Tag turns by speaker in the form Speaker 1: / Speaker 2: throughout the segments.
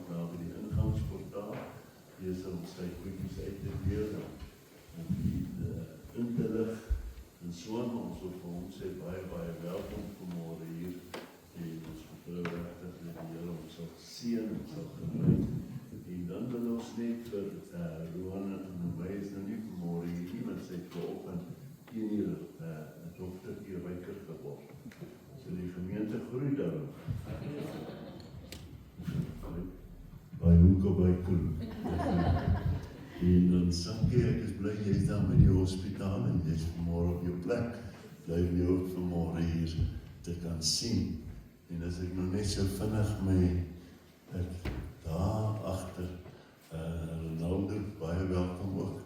Speaker 1: daar by die ingangsportaal, is om sy goedjies uit te deel, om die in te lig, en so aan ons wil vir ons sê, baie welkom vanmorgen hier, en ons vertrouw regtig dat die Here ons sal seën en sal gebruik. En dan wil ons net vir Roan en my is nou nie vanmorgen hier, want sy het vanoggend 1 uur 'n dogtertjie wyker geword. So die gemeente groei daarom. By Hoeke by Koel. En dan Sankie, ek is bly, jy is dan by die hospitaal en jy is vanmorgen op jou plek. Bly jy ook vanmorgen hier te kan sien. En as ek nou net so vinnig ek daar agter Ronaldo, baie welkom ook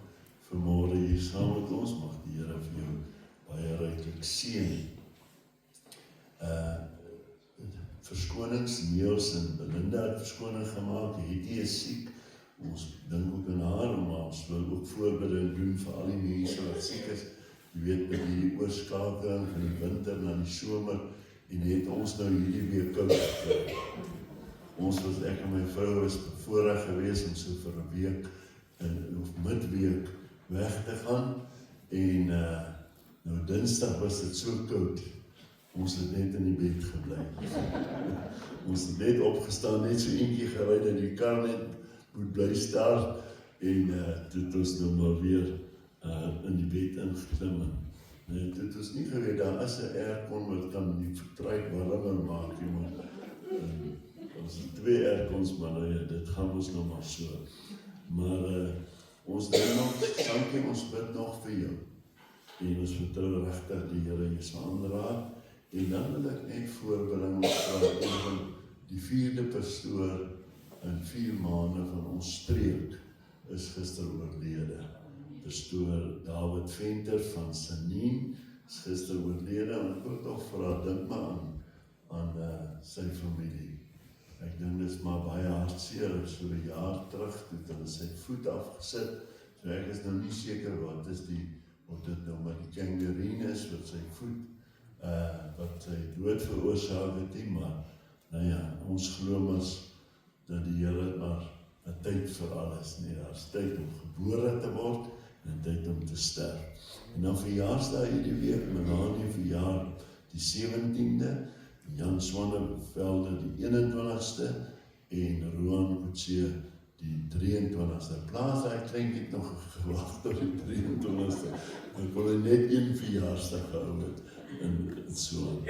Speaker 1: vanmorgen hier saam met ons, mag die Here vir jou baie ryklik seën. Verskonings, Niels en Belinda het verskoning gemaak, Hetty is siek, ons dink ook aan haar, maar ons wil ook voorbereiding doen vir al die mense wat siek is, jy weet met die oorskakeling van die winter na die somer, en het ons nou hierdie week koud gekry. Ons was, ek en my vrou was bevoorreg geweest om so vir 'n week, of midweek weg te gaan, en nou Dinsdag was dit so koud, ons het net in die bed gebly. Ons het net opgestaan, net so eentjie gery dat die kar net moet bly staan, en toe het ons nou maar weer in die bed ingeklim. Toe het ons nie geweet, daar is 'n aircon wat kan die vertryk warmer maak, maar ons het 2 aircons, maar nou ja, dit gaan ons nou maar so. Maar ons doen nog, Sankie, ons bid nog vir jou. En ons vertrou regtig die Here jy sal aanraak. En dan wil ek net voorbring oor die 4de pastoor in 4 maande van ons streek is gister oorlede. Pastoor David Venter van Sanien is gister oorlede, en ek wil tog vra, dink maar aan sy familie. Ek dink dit is maar baie hartseer, so 'n jaar terug, toe het hulle sy voet afgesit, so ek is nou nie seker wat is of dit nou maar die gangrene is, wat sy voet, wat sy dood veroorsaak het nie, maar, nou ja, ons glo mas, dat die Here maar 'n tyd vir alles nie, daar is tyd om gebore te word, en tyd om te sterf. En dan verjaarsdag hierdie week, Melanie verjaar die 17de, Jan Swannevelde die 21ste, en Roan Kutse die 23ste. Plaas hy kleintjie nog gewag tot die 23ste. Ek wil net 1 verjaarsdag gehou het, en so.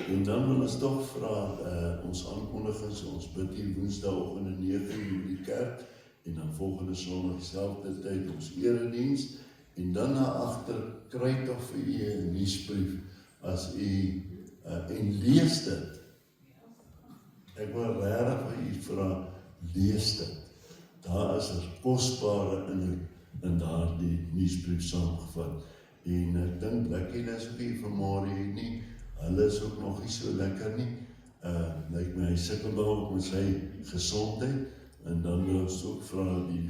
Speaker 1: En dan wil ons toch vra, ons aankondigings, ons bid hier woensdagoggend in 9:00 die kerk, en dan volgende Sondag dieselfde tyd ons erediens, en dan na agter kry toch vir u 'n nuusbrief, as u en lees dit. Ek wil regtig vir u vra, lees dit. Daar is kosbare inhoud in daardie nuusbrief saamgevat. En ek dink Blakkie is ook hier vanmorgen hier nie, hulle is ook nog nie so lekker nie. Lyk my, hy sukkel dalk met sy gesondheid, en dan wil ons ook vra die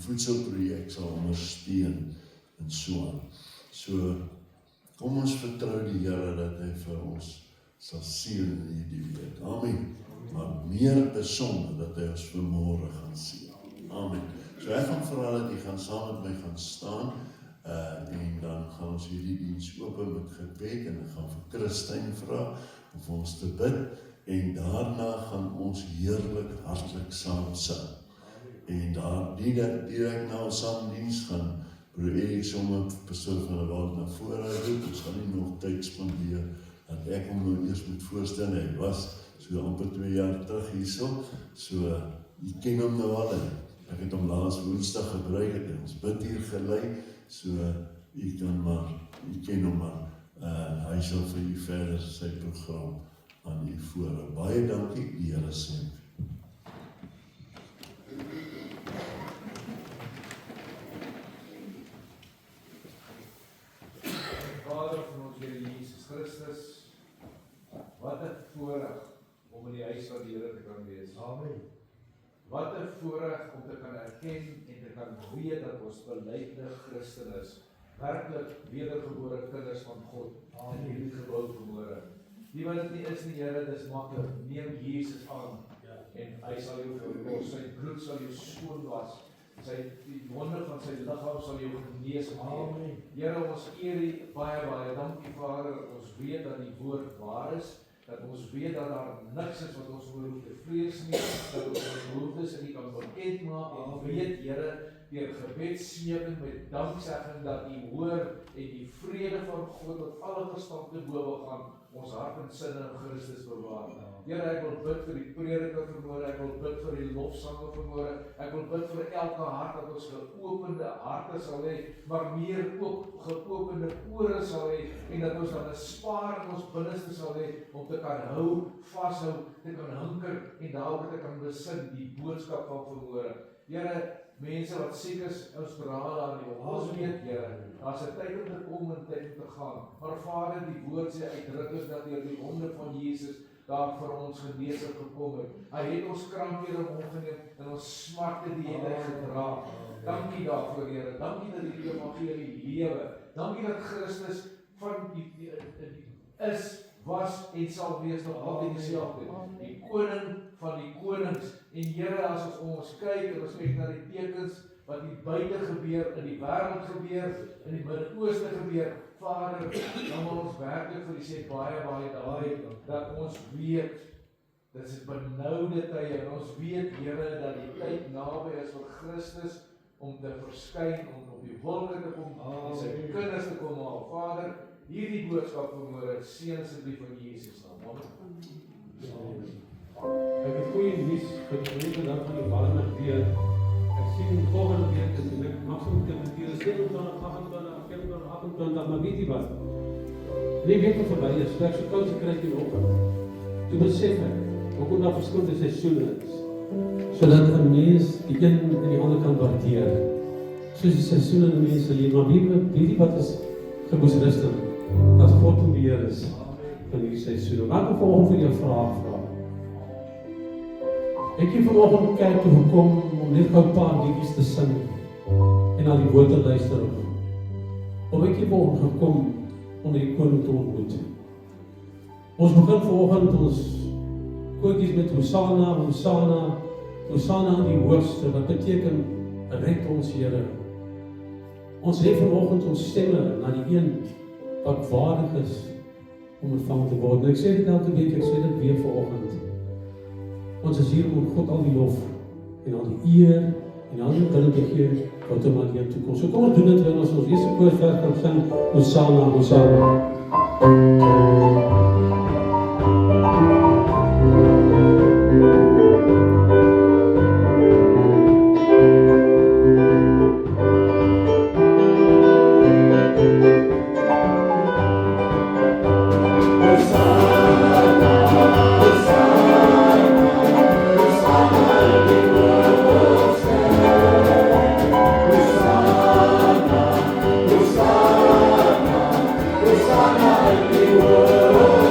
Speaker 1: voedselprojek sal ondersteun, en so aan. So, kom ons vertrou die Here dat hy vir ons sal seën in hierdie week. Amen. Maar meer besonder dat hy ons vanmorgen gaan seën. Amen. So ek gaan vir hulle, die gaan saam met my gaan staan, en dan gaan ons hierdie diens open met gebed, en ek gaan vir Christine vra om vir ons te bid, en daarna gaan ons heerlik hartlik saam sing. En daar direk na ons saamdiens gaan broer Erik sommer pastoor van der Walt na vore roep, ons gaan nie nog tyd spandeer, dat ek hom nou eers moet voorstel, hy was so amper 2 jaar terug hierso, so jy ken hom nou al, ek het hom laas Woensdag gebruik, het ons bid hier gelei, so jy ken hom maar, hy sal vir u verder sy program aan u voor. Baie dankie, die Here seën.
Speaker 2: Vader van ons Here Jesus Christus, wat 'n voorreg om in die huis van die Here te kan wees. Amen. Wat 'n voorreg om te kan erken en te kan weet dat ons belyde Christen is, werklik wedergebore kinders van God in hierdie gebou vanmôre. Die wat dit nie is nie, Here, dis maklik. Neem Jesus aan en hy sal jou verlos, sy bloed sal jou skoon was, die wonde van sy liggaam sal jou genees word. Here, ons eer U baie, dankie Vader, ons weet dat die woord waar is, dat ons weet dat daar niks is wat ons hoef te vrees nie, dat ons behoeftes in U kan bekend maak, en weet Here, deur gebedsmeking met danksegging dat U hoor en die vrede van God wat alle verstand te bowe gaan, ons hart en sinne in Christus bewaar. Here, ek wil bid vir die prediker vanmôre, ek wil bid vir die lofsanger vanmôre, ek wil bid vir elke hart dat ons geopende harte sal hê, maar meer ook geopende ore sal hê, en dat ons dan 'n spaar in ons binneste sal hê om te kan hou, vashou, te kan hinker en daaroor te kan besin die boodskap van vanmôre. Here, mense wat siek is, ons dra daar nie. Ons weet, Here, daar's 'n tyd om te kom en tyd om te gaan. Maar Vader, die woord sê uitdrukklik dat deur die wonde van Jesus daar vir ons genesing gekom het. Hy het ons krankhede opgeneem en ons smarte die het hy gedra. Dankie daarvoor, Here. Dankie dat die evangelie lewe. Dankie dat Christus van die is, was en sal wees nog altyd dieselfde. Die koning van die konings. En Here, as ons kyk en ons kyk na die tekens wat hier buite gebeur, in die wêreld gebeur, in die Midde-Ooste gebeur, Vader, dan wil ons werklik vir U sê baie dankie dat ons weet, dit is benoude tye, en ons weet, Here, dat die tyd naby is vir Christus om te verskyn, om op die wolke te kom, en sy kinders te kom haal. Vader, hierdie boodskap vanmôre, seën asseblief in Jesus naam. Amen.
Speaker 3: Ek het goeie nuus vir die mense daar van die Walmer weer. Ek sien volgende week is die maksimum temperatuur 27, 28, maar weet jy wat? Die week wat verby is, ek so koud gekry in die oggend. Toe besef ek, ook omdat daar verskillende seisoene is, sodat 'n mens die een en die ander kan waardeer. Soos die seisoene in mense lewe, maar weet jy wat is gemoedsrustig? Dat God in beheer is van hierdie seisoene. Maar ek wil volgende vir jou vraag vra. Ek het vanoggend kerk toe gekom om net gou 'n paar liedjies te sing en na die woord te luister. Of ek het vanoggend gekom om die koning te ontmoet. Ons begin vanoggend ons koortjies met Hosanna, Hosanna, Hosanna in die hoogste, wat beteken red ons Here. Ons hef vanoggend ons stemme na die een wat waardig is om ontvang te word. En ek sê dit elke week, ek sê dit weer vanoggend. Ons is hier om God al die lof en al die eer en al die dinge te gee wat hom alleen toekom. So kom ons doen dit wanneer ons eerste koorvers kan sing, Hosanna, Hosanna.
Speaker 4: Hosanna in the world.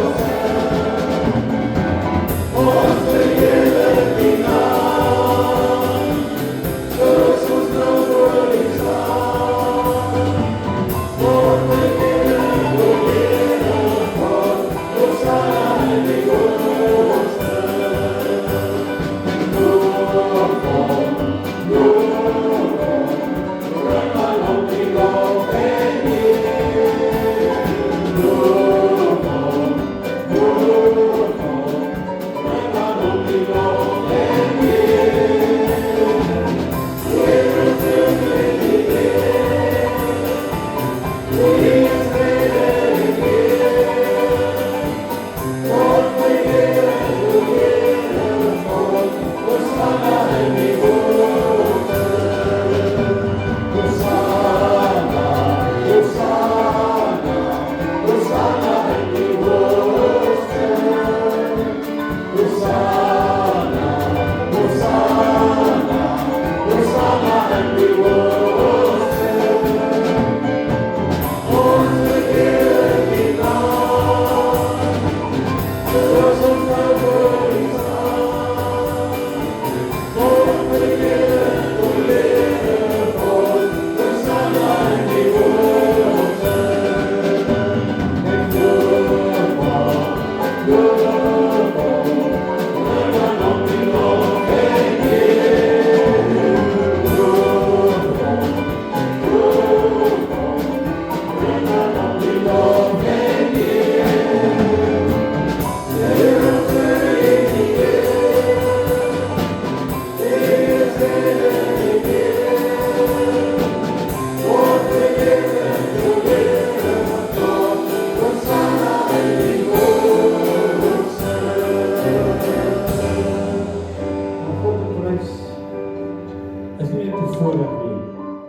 Speaker 3: voorreg nie.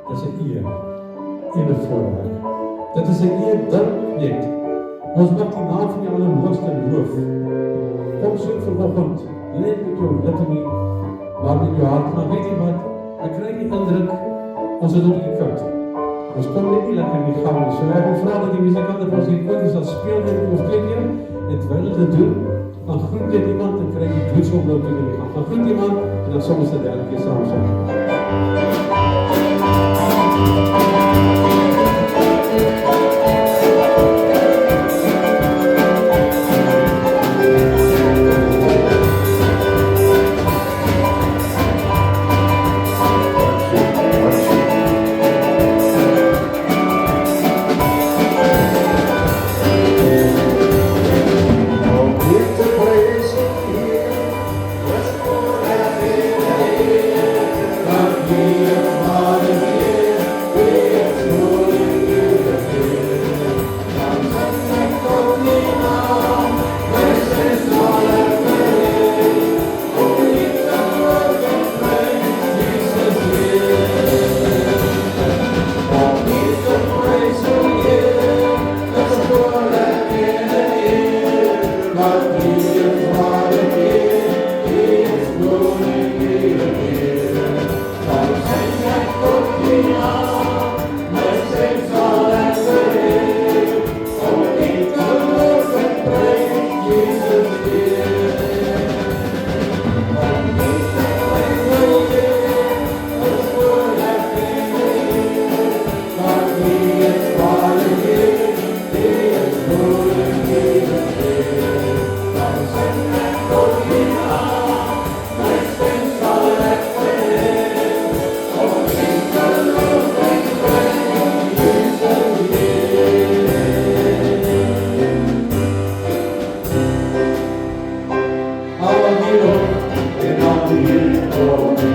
Speaker 3: Dit is 'n eer en 'n voorreg. Dit is 'n eer, dink net. Ons mag die naam van die Allerhoogste loof. Kom soek vanoggend, net met jou lippe nie, maar met jou hart. Maar weet jy wat? Ek kry die indruk, ons is op die koud. Ons kom net nie lekker in die gang nie. So ek wil vra dat die musikante vir ons hier koontjies sal speel net of twee keer. En terwyl hulle dit doen, dan groet jy iemand en kry die bloedsoplooping in die gang. Dan groet iemand en dan soms die derde keer saam sing.
Speaker 4: Oh,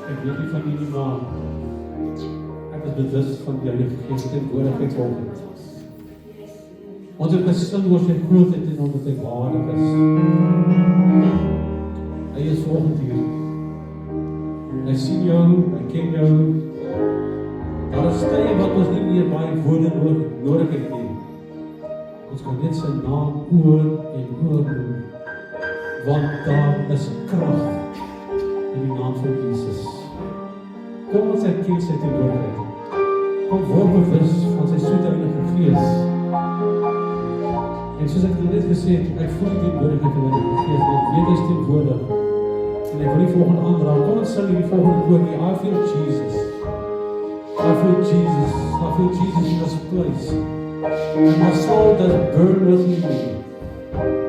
Speaker 3: Ek weet nie van hierdie maar ek is bewus van die Heilige Gees teenwoordigheid vanoggend. Ons het gesing oor sy grootheid en omdat hy waardig is. Hy is vanoggend hier. Hy sien jou, hy ken jou. Daar is tye wat ons nie meer baie woorde nodig het nie. Ons kan net sy naam oor en oor noem, want daar is krag in die naam van Jesus. Kom ons erken sy teenwoordigheid. Kom word bewus van sy soete Heilige Gees. En soos ek net gesê het, ek voel die teenwoordigheid van die Heilige Gees, en ek weet hy is teenwoordig. En ek wil die volgende aandraag. Kom ons sing die volgende woord nie. I feel Jesus. I feel Jesus. I feel Jesus in this place. And my soul does burn within me.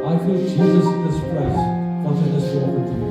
Speaker 3: I feel Jesus in this place. Want hy is volgende hier.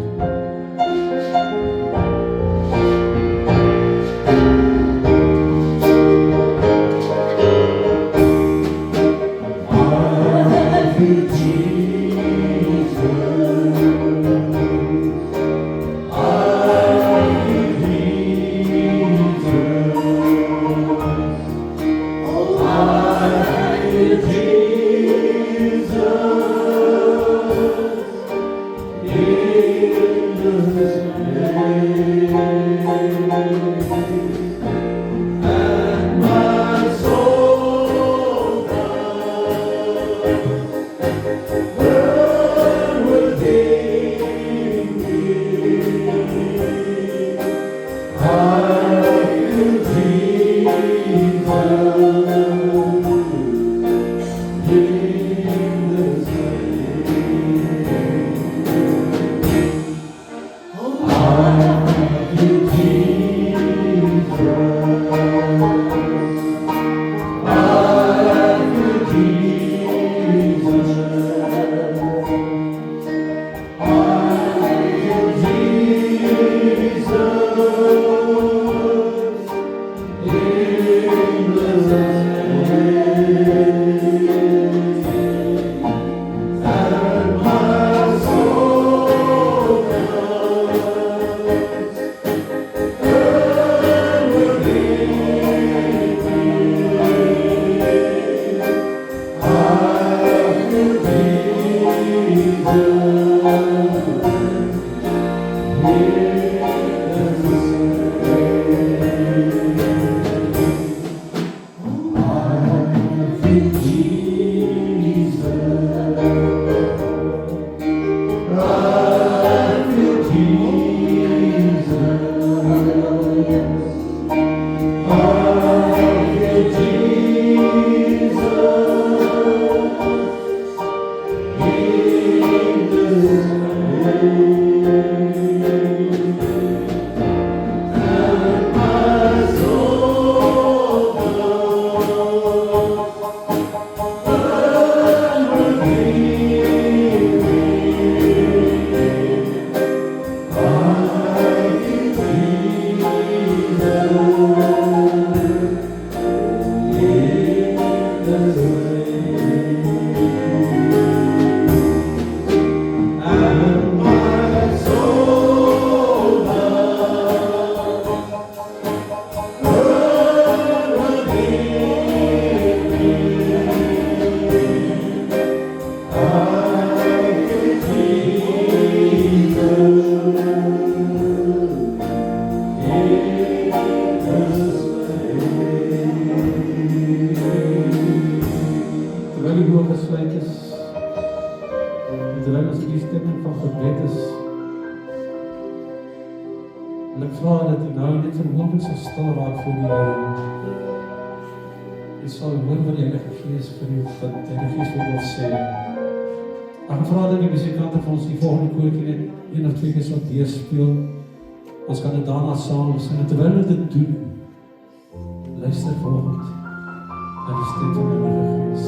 Speaker 3: Ons kan dit daarna saam sing. Terwyl ons dit doen, luister volgend na die stem van die Heilige Gees.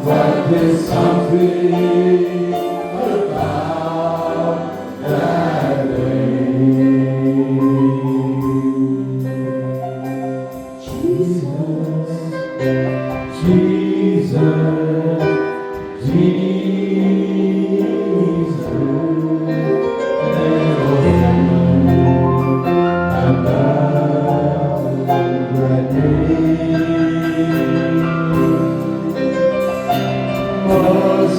Speaker 4: But there's something about that day. Jesus, Jesus, Jesus, about that day. Was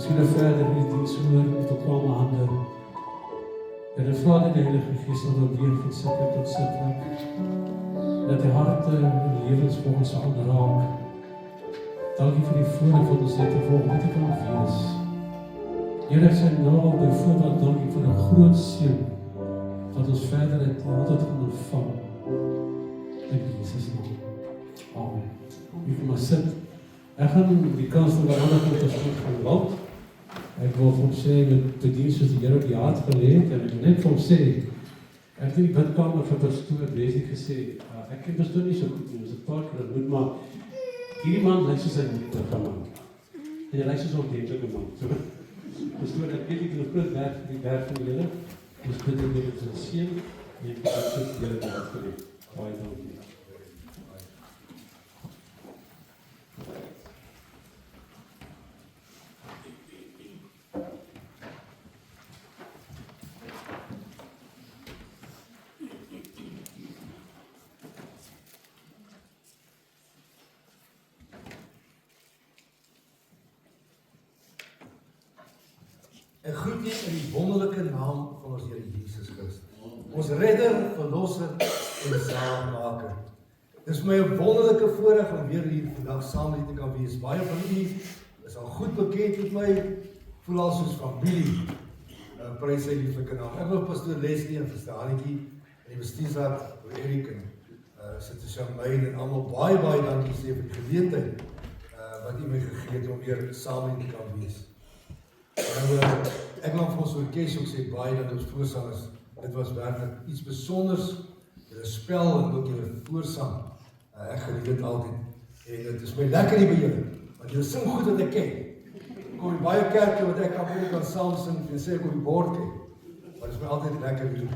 Speaker 4: the Savior, Jesus, like a flavor after the rain. Jesus, Jesus, Jesus, Lamb of heaven. Dat die harte en lewens volgens aanraak. Dankie vir die voorreg wat ons het om te kan wees. Here, ek sê nou byvoorbeeld dankie vir 'n groot seën wat ons verder het altyd gaan ontvang. In Jesus naam. Amen. Jy kan maar sit. Ek gaan die kans van verander tot ons gaan loop. Ek wil vir hom sê met bedien soos die Here op die hart gelê het en ek net vir hom sê. Ek het in die bidkamer vir pastoor Wesley gesê, ek ken pastoor nie so goed nie, ons het 'n paar keer ontmoet, maar hierdie man lyk soos 'n nuutige man. En hy lyk soos 'n ordentlike man. So, pastoor, ek weet ek nog groot werk vir die werk van die Here. Ons bid dat jy dit sal seën en ek het so die Here daar vir u. Baie dankie.
Speaker 5: Ek groet julle in die wonderlike naam van ons Here Jesus Christus. Ons redder, verlosser en saligmaker. Dit is my 'n wonderlike voorreg om weer hier vandag saam met julle te kan wees. Baie van julle is al goed bekend met my, voel al soos familie. Prys sy lieflike naam. Ek wil pastoor Leslie en Verstaanetjie en die bestuursraad Erik en Sister Shamaine en almal baie dankie sê vir die geleentheid wat u my gegee het om weer saam met julle te kan wees. Ek wil vir ons orkes ook sê baie dat ons voorsangers, dit was werklik iets besonders, julle spel en ook julle voorsang, ek geniet dit altyd, en dit is my lekker hier by julle, want julle sing goed wat ek ken. Kom in baie kerke wat ek kan saam sing, en sê ek op die bord ken, maar dit is my altyd lekker hier,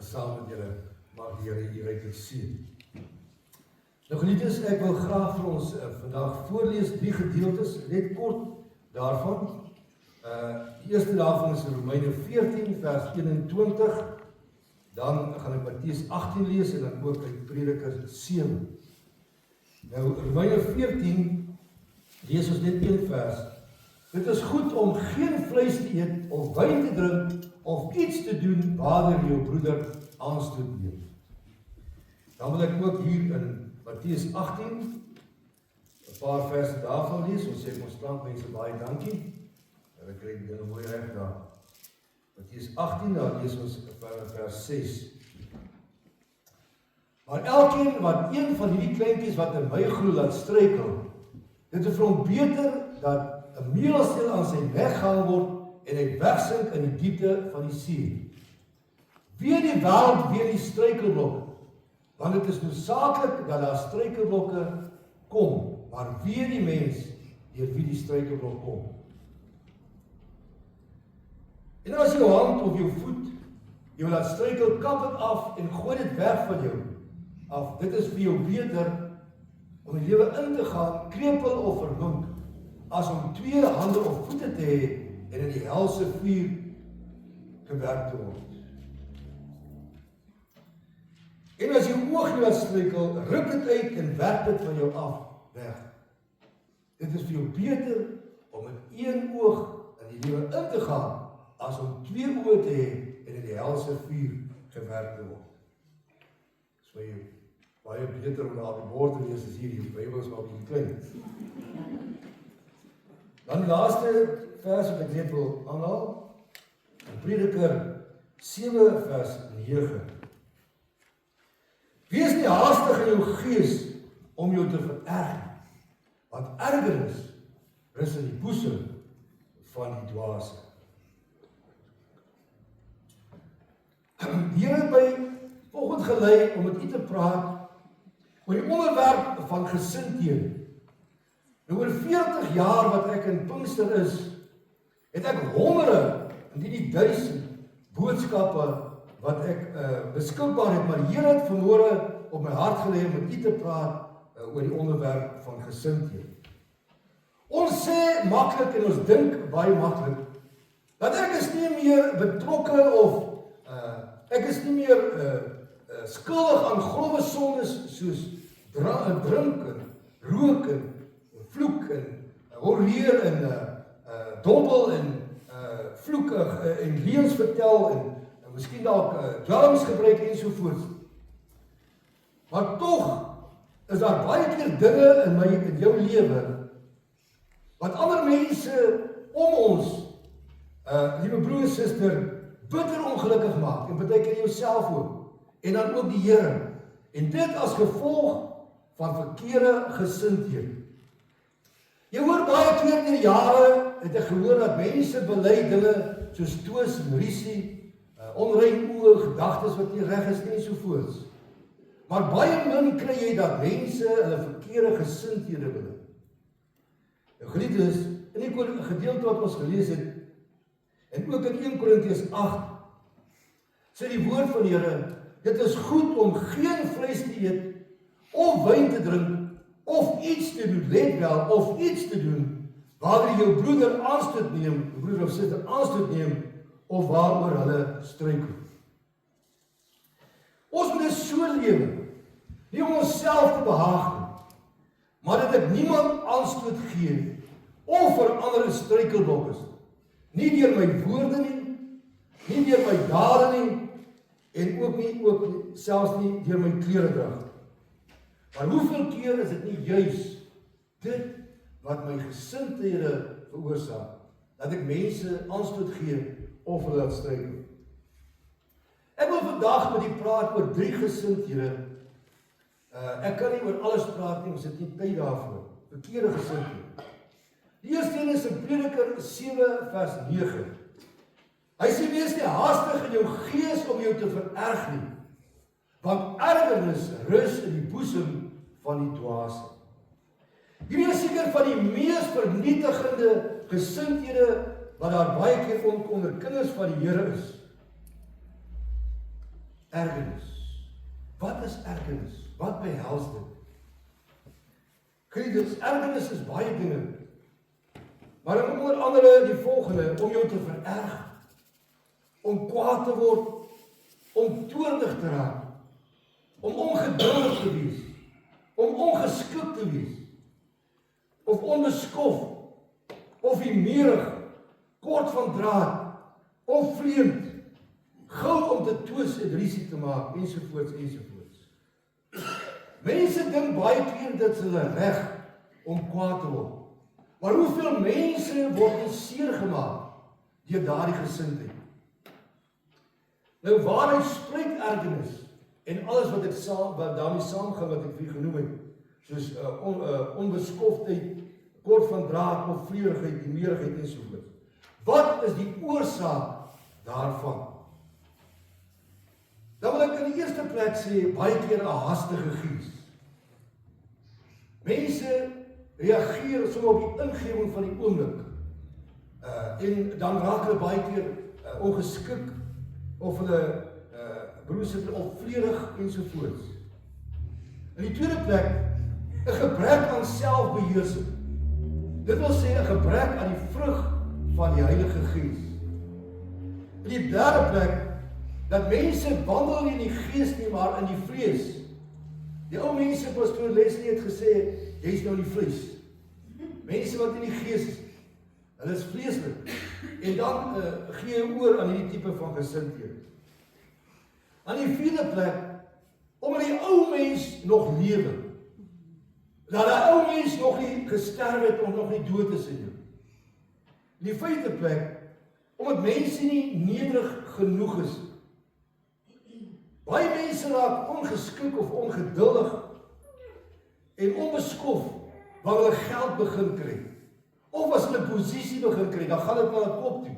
Speaker 5: saam met julle, mag die Here u ryklik seën. Nou geliefdes, ek wil graag vir ons vandag voorlees 3 gedeeltes, net kort daarvan. Die eerste daarvan is Romeine 14 vers 21, dan gaan ek Matteus 18 lees en dan ook uit Prediker 7. Nou Romeine 14 lees ons net 1 vers. Dit is goed om geen vleis te eet of wyn te drink of iets te doen waardeur jou broeder aanstoot neem. Dan wil ek ook hier in Matteus 18 'n paar verse daarvan lees. Ons sê ons klankmense baie dankie. Ek kry dit mooi reg daar. Matteus 18, daar lees ons vers 6. Maar elkeen wat een van hierdie kleintjies wat in my glo laat struikel, Dit is vir hom beter dat 'n meelsteel aan sy nek gehang word en hy wegsink in die diepte van die see. Weer die wêreld weer die struikelblokke, want dit is noodsaaklik dat daar struikelblokke kom, maar weer die mens deur wie die struikelblok kom. En as jou hand of jou voet jou laat struikel, kap dit af en gooi dit weg van jou af. Dit is vir jou beter om die lewe in te gaan, krepel of vermink, as om 2 hande of voete te hê en in die helse vuur gewerk te word. En as jou oog jou laat struikel, ruk dit uit en werk dit van jou af, weg. Dit is vir jou beter om met 1 oog in die lewe in te gaan, as om 2 oë te hê en in die helse vuur gewerk te word. Dit is vir jou baie beter om daar op die bord te lees as hier, die Bybel is maar bietjie klein. Dan die laaste vers wat ek net wil aanhaal, in Prediker 7 vers 9. Wees nie haastig in jou gees om jou te vererg, want ergernis rus in die boesem van die dwaase. Die Here het my vanoggend gelei om met u te praat oor die onderwerp van gesindhede. Nou oor 40 jaar wat ek in Pinkster is, het ek honderde, indien nie 1000 boodskappe wat ek beskikbaar het, maar die Here het vanmôre op my hart gelê om met u te praat oor die onderwerp van gesindhede. Ons sê maklik en ons dink baie maklik dat ek is nie meer betrokke of ek is nie meer skuldig aan grove sondes soos drink en rook en vloek en horeer en dobbel en vloekig en leuns vertel en miskien dalk dwelms gebruik ensovoorts. Maar tog is daar baie keer dinge in jou lewe wat ander mense om ons, liewe broer en suster, bitter ongelukkig maak, en baie keer jouself ook, en dan ook die Here, en dit as gevolg van verkeerde gesindhede. Jy hoor baie keer deur jare, het ek gehoor dat mense bely dinge soos twis en rusie, onrein oë, gedagtes wat nie reg is ensovoorts. Maar baie min kry jy dat mense hulle verkeerde gesindhede bely. Nou geliefdes, in die gedeelte wat ons gelees het, en ook in 1 Korintiërs 8, sê die woord van die Here, dit is goed om geen vleis te eet, of wyn te drink, of iets te doen, let wel, of iets te doen, waar jou broeder aanstoot neem, jou broeder of suster aanstoot neem, of waaroor hulle struikel. Ons moet so lewe, nie om onsself te behaag nie, maar dat ek niemand aanstoot gee, of vir ander 'n struikelblok is. Nie deur my woorde nie deur my dade nie, en ook selfs nie deur my kleredrag. Maar hoeveel keer is dit nie juis dit wat my gesindhede veroorsaak, dat ek mense aanstoot gee of hulle laat struikel. Ek wil vandag met u praat oor 3 gesindhede. Ek kan nie oor alles praat nie, ons het nie tyd daarvoor. Verkeerde gesindhede. Die eerste een is in Prediker 7 vers 9. Hy sê, wees nie haastig in jou gees om jou te vererg nie, want ergernis rus in die boesem van die dwaase. Hierdie is seker van die mees vernietigende gesindhede wat daar baie keer onder kinders van die Here is. Ergernis. Wat is ergernis? Wat behels dit? Geliefdes, ergernis is baie dinge. Maar onder andere die volgende, om jou te vererg, om kwaad te word, om toornig te raak, om ongeduldig te wees, om ongeskik te wees, of onbeskof, of humeurig, kort van draad, of vreemd, gou om te twis en rusie te maak, ensovoorts, ensovoorts. Mense dink baie keer dat hulle reg om kwaad te word. Maar hoeveel mense word nie seer gemaak deur daardie gesindheid? Nou waaruit spreek ergernis en alles wat daarmee saamgaan wat ek vir genoem het, soos onbeskoftheid, kort van draad of vleurigheid, die meerigheid ensovoorts. Wat is die oorsaak daarvan? Dan wil ek in die eerste plek sê, baie keer 'n hastige gees. Mense reageer sommer op die ingewing van die oomblik. En dan raak hulle baie keer ongeskik, of hulle broers sit opvleurig ensovoorts. In die tweede plek, 'n gebrek aan selfbeheersing. Dit wil sê 'n gebrek aan die vrug van die Heilige Gees. In die derde plek, dat mense wandel nie in die gees nie, maar in die vlees. Die ou mense, pastoor Leslie het gesê, jy's nou in die vlees. Mense wat in die gees is, hulle is vleeslik. En dan gee jy oor aan hierdie tipe van gesindhede. Aan die vierde plek, omdat die ou mens nog lewe. Dat die ou mens nog nie gesterf het of nog nie dood is in jou. In die vyfde plek, omdat mense nie nederig genoeg is. Baie mense raak ongeskik of ongeduldig en onbeskof wanneer hulle geld begin kry. Of as hulle posisie begin kry, dan gaan dit na hulle kop toe.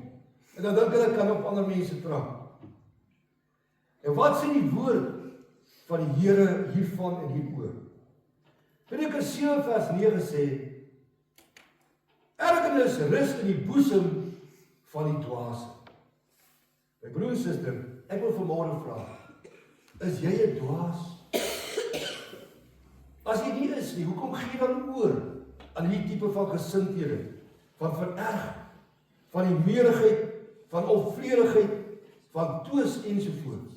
Speaker 5: En dan dink hulle kan op ander mense trap. En wat sê die woord van die Here hiervan en hieroor? Prediker 7 vers 9 sê, ergernis rus in die boesem van die dwaase. My broer en suster, ek wil vanmôre vra, is jy 'n dwaas? As jy nie is nie, hoekom gee jy dan oor aan hierdie tipe van gesindhede, van vererg, van die meerigheid, van opvleurigheid, van twis ensovoorts?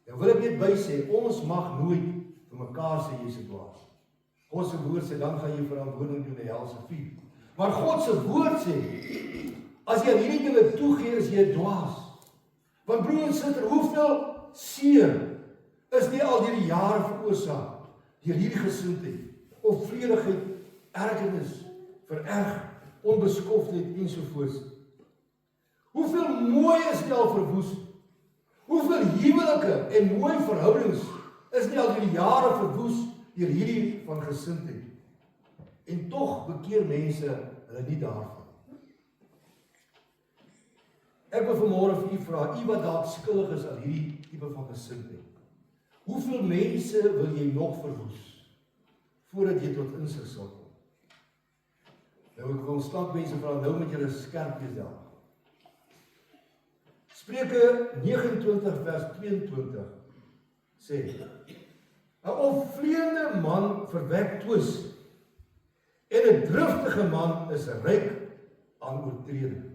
Speaker 5: Dan wil ek net by sê, ons mag nooit vir mekaar sê jy's 'n dwaas. God se woord sê, dan gaan jy verantwoordelik doen in die hel se vuur. Maar God se woord sê, as jy aan hierdie dinge toegee, is jy 'n dwaas. Want broer en suster, hoeveel seer is nie al deur die jare veroorsaak deur hierdie gesindheid, opvleurigheid, ergernis, vererg, onbeskoftheid ensovoorts. Hoeveel mooi is nie al verwoes? Hoeveel huwelike en mooi verhoudings is nie al deur die jare verwoes deur hierdie van gesindheid? En tog bekeer mense hulle nie daarvan. Ek wil vanmôre vir u vra, u wat dalk skuldig is aan hierdie tipe van gesindheid. Hoeveel mense wil jy nog verwoes voordat jy tot insig sal kom? Nou ek wil slag mense vra, nou moet julle skerp wees daar. Spreuke 29 vers 22 sê, 'n opvleende man verwek twis en 'n driftige man is ryk aan oortreding.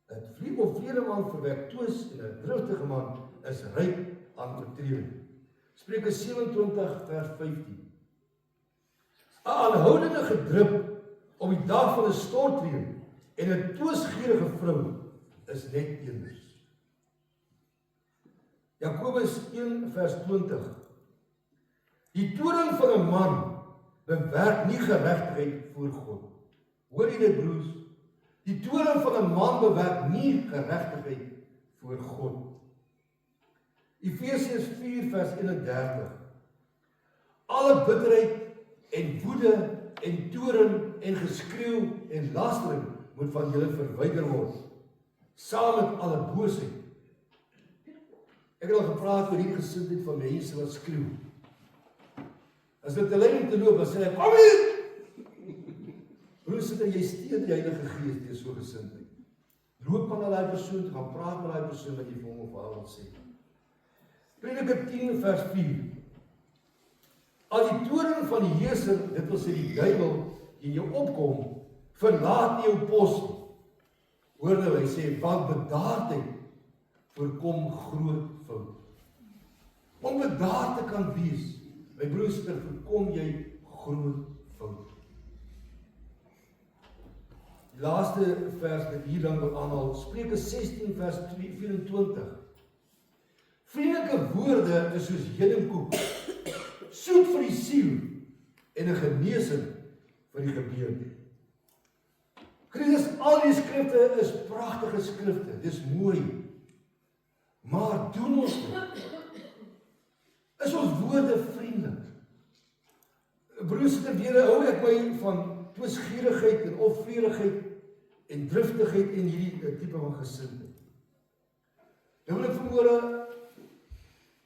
Speaker 5: 'n opvleende man verwek twis en 'n driftige man is ryk aan oortreding. Spreuke 27 vers 15. 'n aanhoudende gedrip op die dag van 'n stortreën en 'n twisgierige vrou is net eens. Jakobus 1 vers 20. Die toorn van 'n man bewerk nie geregtigheid voor God. Hoor jy dit, broers? Die toorn van 'n man bewerk nie geregtigheid voor God. Efesiërs 4 vers 31. Alle bitterheid en woede en toorn en geskreeu en lastering moet van julle verwyder word, saam met alle boosheid. Ek het al gepraat oor die gesindheid van mense wat skreeu. As dit te lyn om te loop, dan sê ek, kom hier! Broer, sit jy steen die Heilige Gees deur so gesindheid. Loop aan daai persoon toe, gaan praat met daai persoon wat jy vir hom of haar wil sê. Prediker 10 vers 4. As die toorn van die heerser, dit wil sê die duiwel, in jou opkom, verlaat nie jou pos nie. Hoor nou, hy sê, want bedaardheid voorkom groot fout. Om bedaard te kan wees, my broers, voorkom jy groot fout. Die laaste vers wat hier dan wil aanhaal, Spreuke 16 vers 24. Vriendelike woorde is soos heuningkoek, soet vir die siel en 'n genesing vir die gebeente. Christus, al die skrifte is pragtige skrifte, dis mooi. Maar doen ons dit? Is ons woorde vriendelik? Broers en susters, hou ek my van twisgierigheid en opvleerigheid en driftigheid in hierdie tipe van gesindheid. Nou wil ek vanmôre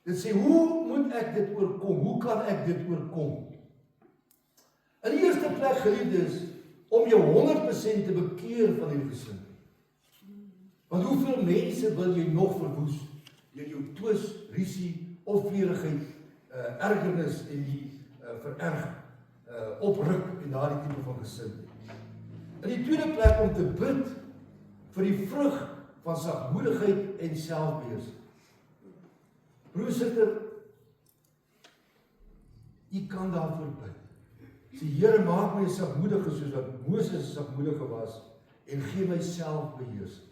Speaker 5: dit sê, hoe moet ek dit oorkom? Hoe kan ek dit oorkom? In die eerste plek, geliefdes, om jou 100% te bekeer van die gesindheid. Want hoeveel mense wil jy nog verwoes deur jou twis, risie, opvleerigheid, ergernis en die vererg, opruk en daardie tipe van gesindheid. In die tweede plek om te bid vir die vrug van sagmoedigheid en selfbeheersing. Broer, suster, jy kan daarvoor bid. Sê, Here, maak my sagmoediger soos wat Moses sagmoediger was en gee my selfbeheersing.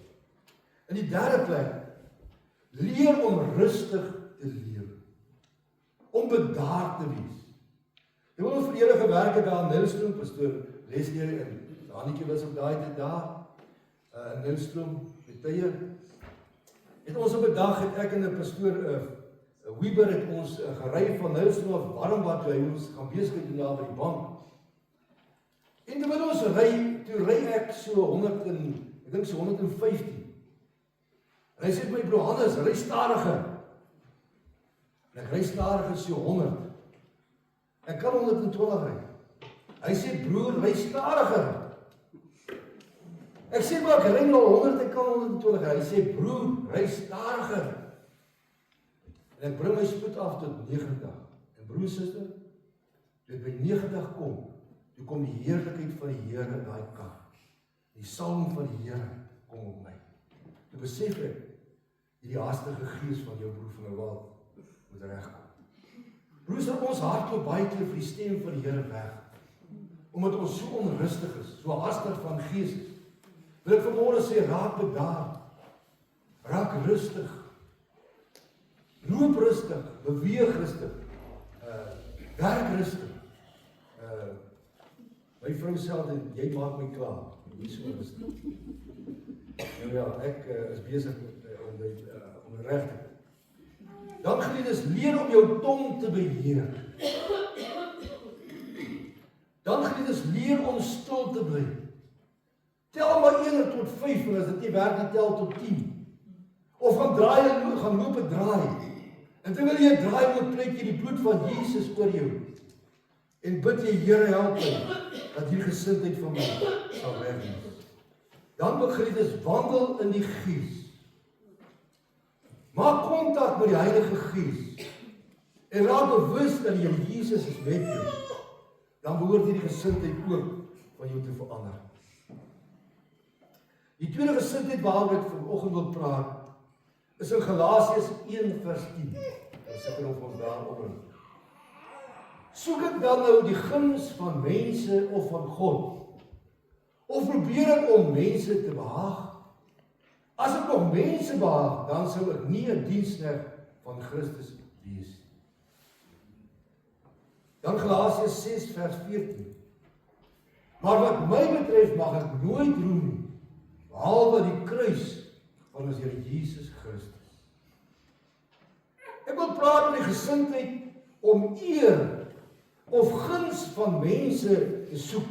Speaker 5: In die derde plek, leer om rustig te lewe. Om bedaard te wees. Ek wil ons verlede gewerk het daar in Nilstroom, pastoor Leslie en Annetjie was op daai tyd daar, in Nilstroom, met tye. Het ons op 'n dag, het ek en 'n pastoor, Weber het ons gery van Nilstroom af Warmbad, toe hy ons gaan besigheid doen daar by die bank. En terwyl ons toe ry ek so 115. En hy sê my, bro Hannes, ry stadiger. En ek ry stadiger so 100. Ek kan 120 ry. Hy sê, broer, ry stadiger. Ek sê, maar ek ry nou 100, ek kan 120 ry. Hy sê, broer, ry stadiger. En ek bring my spoed af tot 90. En broer, suster, toe ek by 90 kom, toe kom die heerlikheid van die Here in daai kar. Die salwing van die Here kom op my. Toe besef ek, hierdie haastige gees van jou broer van die wêreld moet regkom. Broer, ons hart loop baie keer vir die stem van die Here weg. Omdat ons so onrustig is, so haastig van gees is. Wil ek vanmôre sê, raak bedaard. Raak rustig. Loop rustig, beweeg rustig. Werk rustig. My vrou sê altyd, jy maak my klaar. Nie so rustig. Nou ja, ek is besig om reg te doen. Dan geliefdes, leer om jou tong te beheer. Dan geliefdes, leer om stil te bly. Tel maar 1 tot 5, en as dit nie werk nie, tel tot 10. Of gaan loop en draai. En terwyl jy draai, moet plek jy die bloed van Jesus oor jou. En bid jy, Here, help my, dat hierdie gesindheid van my sal wegwees. Dan geliefdes, wandel in die Gees. Maak kontak met die Heilige Gees. En raak bewus dat die Here Jesus is met jou. Dan behoort hierdie gesindheid ook van jou te verander. Die tweede gesindheid waaroor ek vanoggend wil praat, is in Galasiërs 1 vers 10. Ons sit ons daarop in. Soek ek dan nou die guns van mense of van God? Of probeer ek om mense te behaag? As ek nog mense behaag, dan sou ek nie 'n diensknegt van Christus wees. Dan Galasiërs 6 vers 14. Maar wat my betref mag ek nooit roem nie, behalwe die kruis van ons Here Jesus Christus. Ek wil praat oor die gesindheid om eer of guns van mense te soek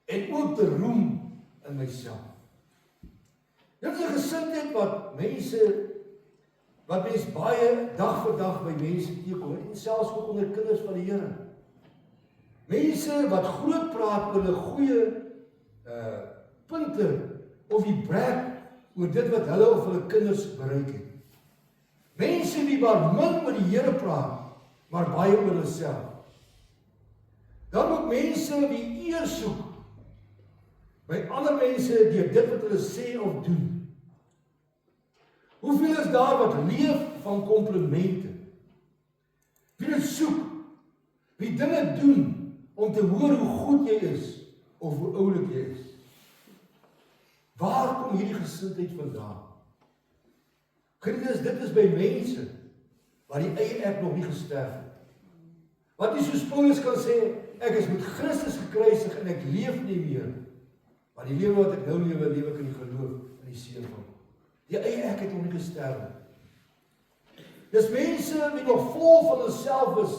Speaker 5: en ook te roem in myself. Dit is 'n gesindheid wat mens baie dag vir dag by mense teekom, en selfs ook onder kinders van die Here. Mense wat groot praat oor hulle goeie punte of die brag oor dit wat hulle of hulle kinders bereik het. Mense wie maar min oor die Here praat, maar baie oor hulle self. Dan ook mense wie eer soek by ander mense deur dit wat hulle sê of doen. Hoeveel is daar wat leef van komplimente? Wie dit soek, wie dinge doen om te hoor hoe goed jy is of hoe oulik jy is. Waar kom hierdie gesindheid vandaan? Geliefdes, dit is by mense waar die eie ek nog nie gesterf het. Wat nie soos Paulus kan sê, ek is met Christus gekruisig en ek leef nie meer. Maar die lewe wat ek nou lewe, lewe ek in die geloof in die Seun van God. Die eie ek het nog nie gesterf. Dis mense wie nog vol van hulself is.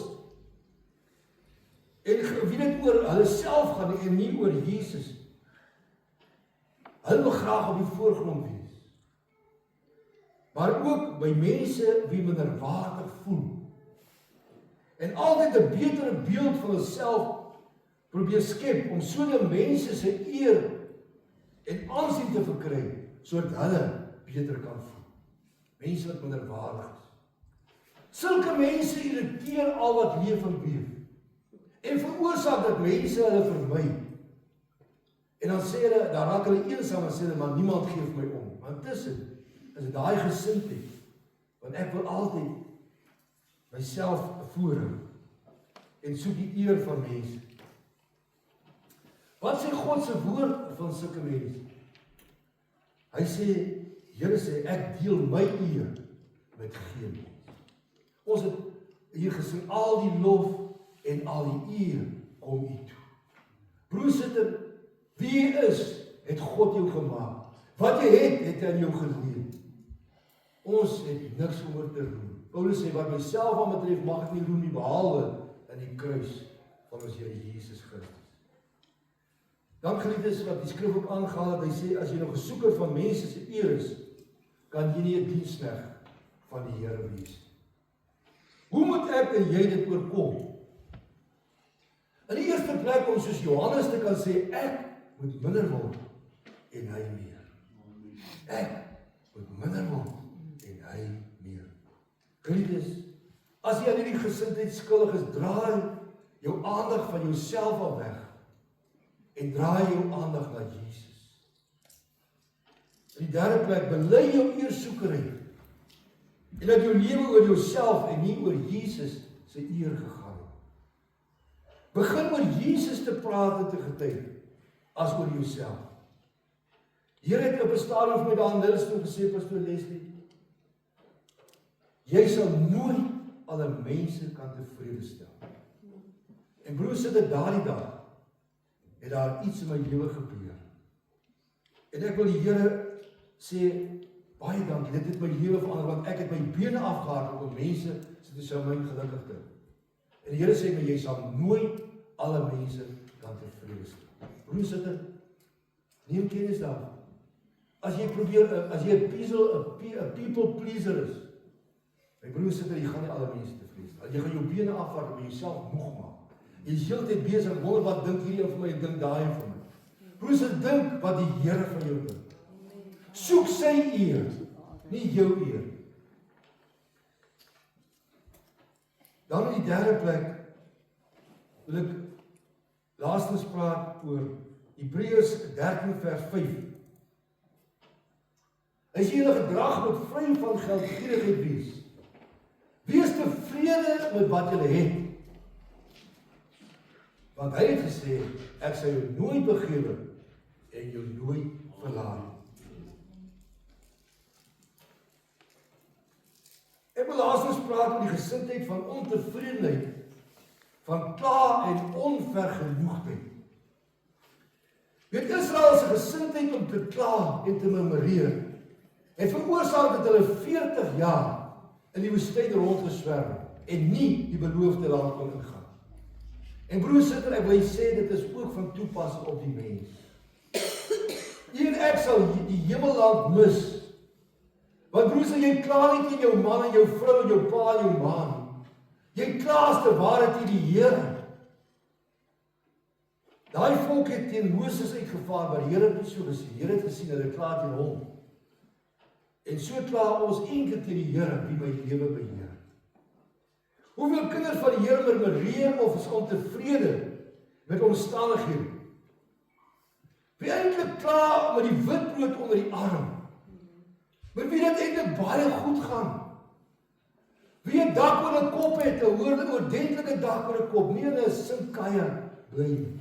Speaker 5: En wie dit oor hulle self gaan en nie oor Jesus. Hulle wil graag op die voorgrond wees. Maar ook by mense wie minderwaardig voel. En altyd 'n betere beeld van hulself probeer skep om sodat mense se eer en aansien te verkry sodat hulle beter kan voel. Mense wat minderwaardig is. Sulke mense irriteer al wat leef en beef en veroorsaak dat mense hulle vermy. En dan sê hulle, dan raak hulle eensaam en sê hulle, maar niemand gee vir my om. Want intussen is dit daai gesindheid, want ek wil altyd myself voorhou en soek die eer van mense. Wat sê God se woord van sulke mense? Hy sê, Here sê, ek deel my eer met geen mens. Ons het hier gesing, al die lof en al die eer kom U toe. Broersuster, wie jy is, het God jou gemaak. Wat jy het, het hy aan jou geleen. Ons het niks om oor te roem. Paulus sê, wat myself aan betref, mag ek nie roem nie, behalwe in die kruis van ons Here Jesus Christus. Dan geliefdes, wat die skrif ook aangehaal het, hy sê, as jy nog 'n soeker van mense se eer is, kan jy nie 'n diensknegt van die Here wees. Hoe moet ek en jy dit oorkom? In die eerste plek om soos Johannes te kan sê, ek moet minder word en hy meer. Ek moet minder word en hy meer. Geliefdes, as jy aan hierdie gesindheid skuldig is, draai jou aandag van jouself af weg en draai jou aandag na Jesus. In die derde plek, bely jou eersoekerheid en dat jou lewe oor jouself en nie oor Jesus se eer gegaan het. Begin oor Jesus te praat en te getuig as oor jouself. Here het op 'n stadium vir my daar in Liddelstoel gesê, Pastoor Leslie, jy sal nooit alle mense kan tevrede stel. En broer, sit dit daardie dag, het daar iets in my lewe gebeur. En ek wil die Here sê, baie dankie, dit het my lewe verander, want ek het my bene afgehardloop om mense se te sou my gelukkig te. En die Here sê my, jy sal nooit alle mense kan tevrede stel. Broer, sit dit, neem kennis daarvan. As jy probeer, as jy 'n people pleaser is, my broer, sit dit, jy gaan nie alle mense tevrede stel. Jy gaan jou bene afhardloop en jouself moeg maak. Jy is heeltyd besig, wonder wat dink hierdie een van my, dink daai een van my. Broer, sit dink wat die Here van jou dink. Soek sy eer, nie jou eer. Dan in die derde plek wil ek laastens praat oor Hebreërs 13 vers 5. As jy julle gedrag moet vry van geldgierigheid wees, wees tevrede met wat julle het. Want hy het gesê, ek sal jou nooit begewe en jou nooit verlaat. Ek wil laastens praat oor die gesindheid van ontevredenheid, van kla en onvergenoegdheid. Weet, Israel se gesindheid om te kla en te murmureer, het veroorsaak dat hulle 40 jaar in die woestyn rondgeswerm en nie die beloofde land kon ingaan. En broer Sitter, ek wil sê, dit is ook van toepassing op die mens. Jy en ek sal die hemelland mis. Want broer, jy kla nie teen jou man en jou vrou en jou pa en jou ma nie. Jy kla as te ware teen die Here. Daai volk het teen Moses uitgevaar, maar die Here het nie so gesien. Die Here het gesien, hulle kla teen hom. En so kla ons eendag teen die Here, wie my lewe beheer. Hoeveel kinders van die Here murmureer of is ontevrede met omstandighede? Wie eintlik kla met die witbrood onder die arm? Maar wie dit eintlik baie goed gaan? Wie 'n dak oor 'n kop het, 'n ordentlike dak oor 'n kop, nie in 'n sinkkuier bly nie.